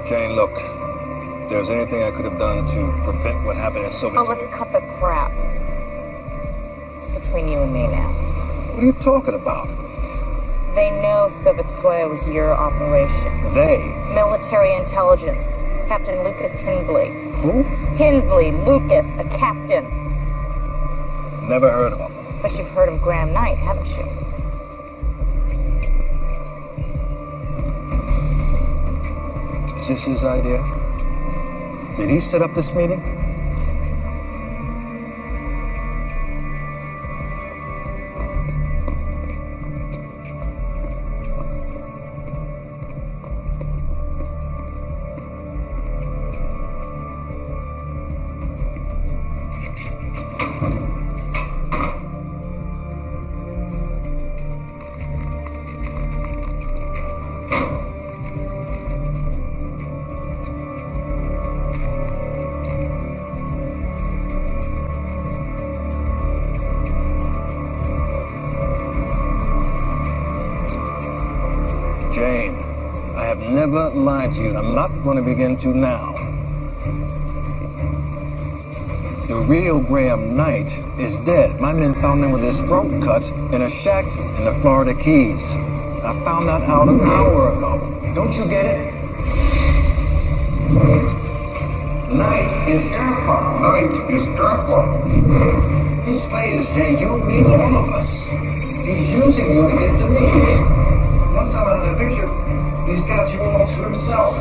Speaker 4: Jane, look. If there's anything I could have done to prevent what happened in Soviet...
Speaker 2: Oh, let's cut the crap. It's between you and me now.
Speaker 4: What are you talking about?
Speaker 2: They know Sovetskoye was your operation.
Speaker 4: They?
Speaker 2: Military intelligence. Captain Lucas Hensley.
Speaker 4: Who?
Speaker 2: Hensley, Lucas, a captain.
Speaker 4: Never heard of him.
Speaker 2: But you've heard of Graham Knight, haven't you?
Speaker 4: Is this his idea? Did he set up this meeting? Jane, I have never lied to you, and I'm not going to begin to now. The real Graham Knight is dead. My men found him with his throat cut in a shack in the Florida Keys. I found that out an hour ago. Don't you get it? Knight is Irfan. Knight is Irfan. His fate is Jane, you, me, all of us. He's using you to get to me. Once I'm out of the picture, he's got you all to himself.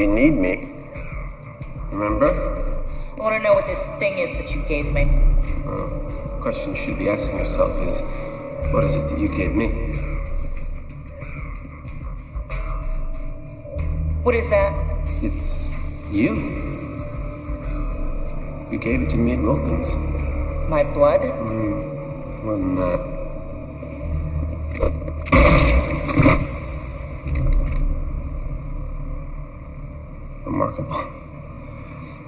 Speaker 1: you need me. Remember?
Speaker 2: I want to know what this thing is that you gave me.
Speaker 1: The question you should be asking yourself is, what is it that you gave me?
Speaker 2: What is that?
Speaker 1: It's you. You gave it to me at Wilkins.
Speaker 2: My blood?
Speaker 1: More than that. Remarkable.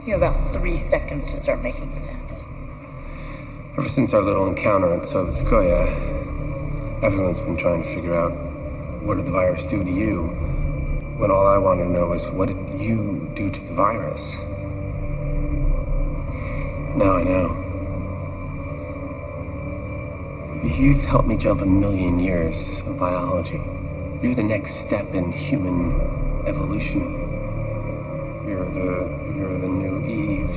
Speaker 2: You have about 3 seconds to start making sense.
Speaker 1: Ever since our little encounter in Sovetskoye, everyone's been trying to figure out, what did the virus do to you? When all I want to know is, what did you do to the virus? Now I know. You've helped me jump 1,000,000 years of biology. You're the next step in human evolution. You're the new Eve.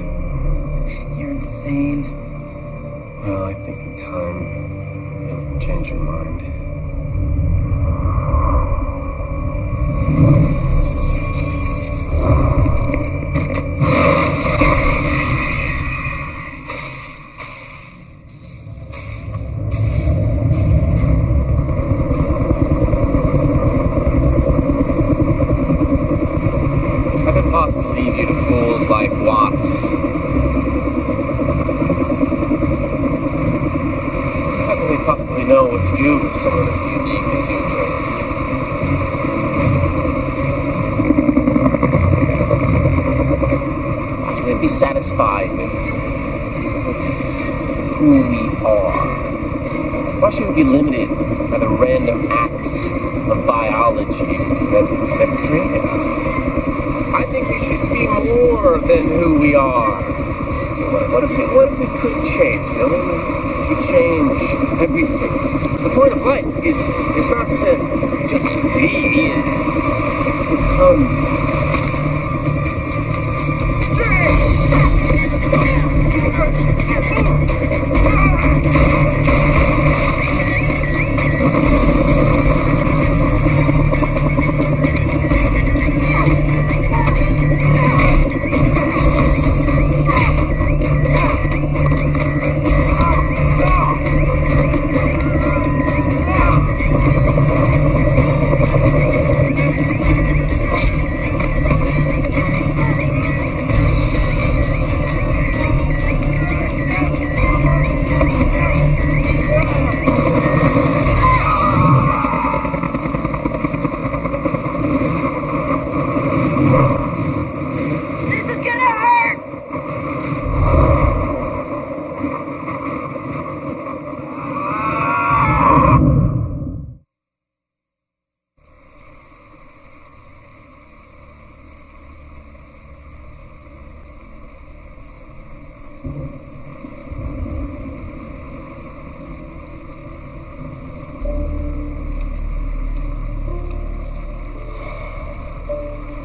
Speaker 2: You're insane.
Speaker 1: Well, I think in time, you'll change your mind. I could possibly leave you to fools like Watts. How can we possibly know what to do with someone as unique as you, Joe? Why should we be satisfied with who we are? Why should we be limited by the random acts of biology that created us? I think we should be more than who we are. What if we could change? You know, we change everything. The point of life is not to just be in, to become.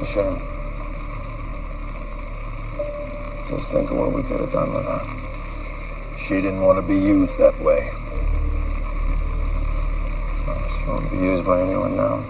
Speaker 1: Shame. Just think of what we could have done with her.
Speaker 4: She didn't want to be used that way.
Speaker 1: She won't be used by anyone now.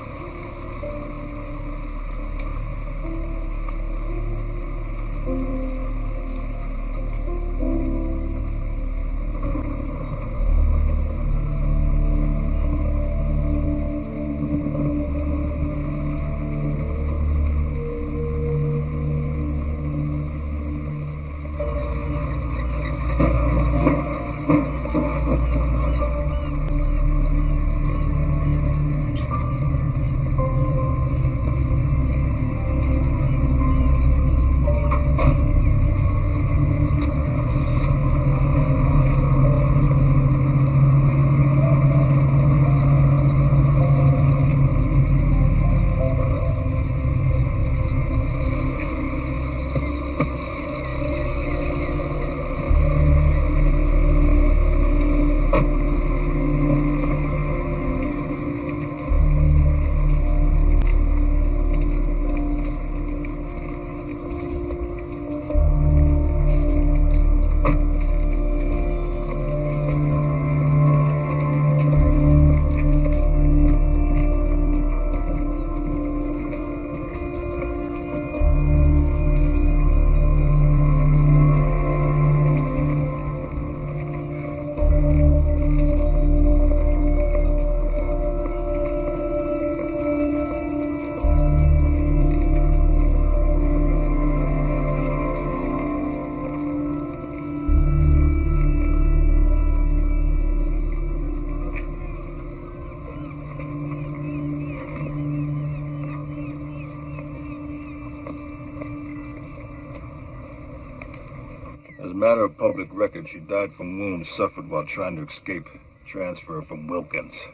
Speaker 4: matter of public record, she died from wounds suffered while trying to escape transfer from Wilkins.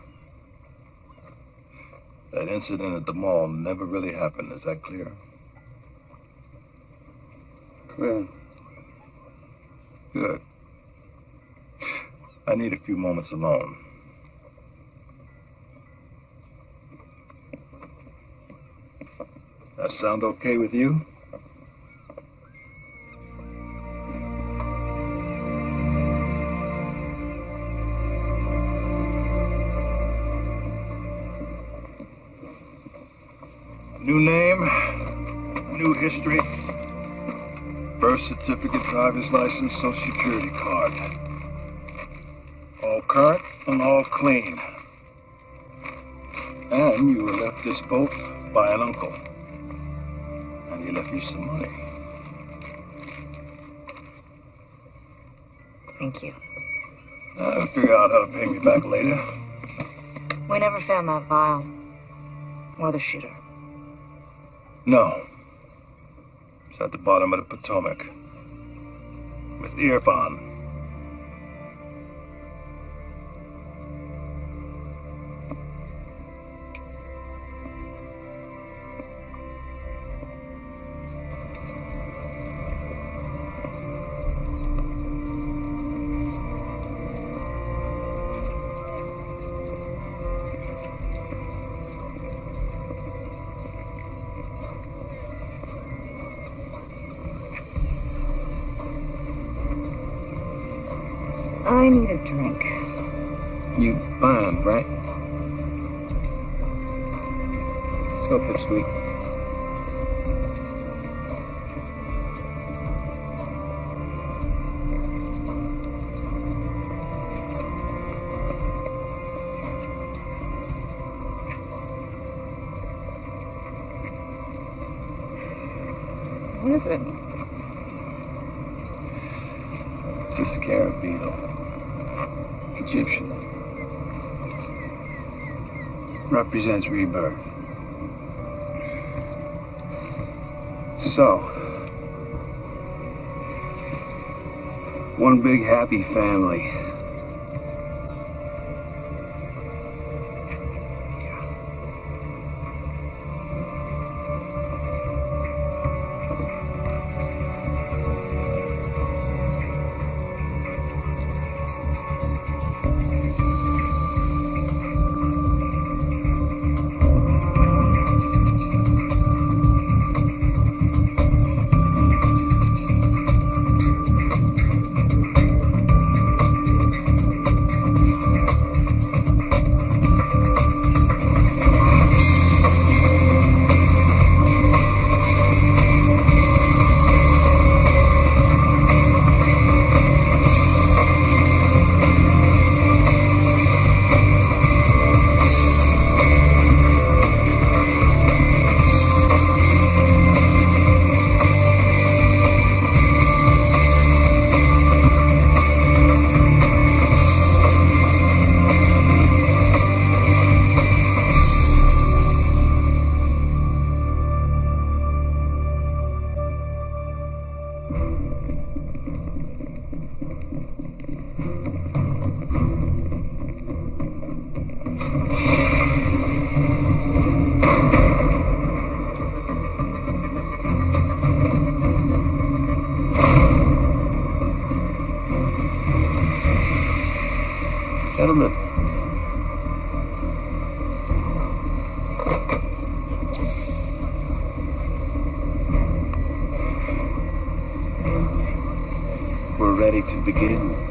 Speaker 4: That incident at the mall never really happened. Is that clear?
Speaker 5: Clear.
Speaker 4: Good. I need a few moments alone. That sound okay with you? New name, new history, birth certificate, driver's license, social security card. All current and all clean. And you were left this boat by an uncle. And he left you some money.
Speaker 6: Thank you.
Speaker 4: I'll figure out how to pay me back later.
Speaker 6: We never found that vial. Or the shooter.
Speaker 4: No. It's at the bottom of the Potomac. With Irfan.
Speaker 6: I need a drink.
Speaker 8: You fine, right? Let's go, Pipsqueak.
Speaker 6: What is it?
Speaker 5: It's a scarab beetle. Egyptian. Represents rebirth. So, one big happy family.
Speaker 1: Gentlemen.
Speaker 5: We're ready to begin.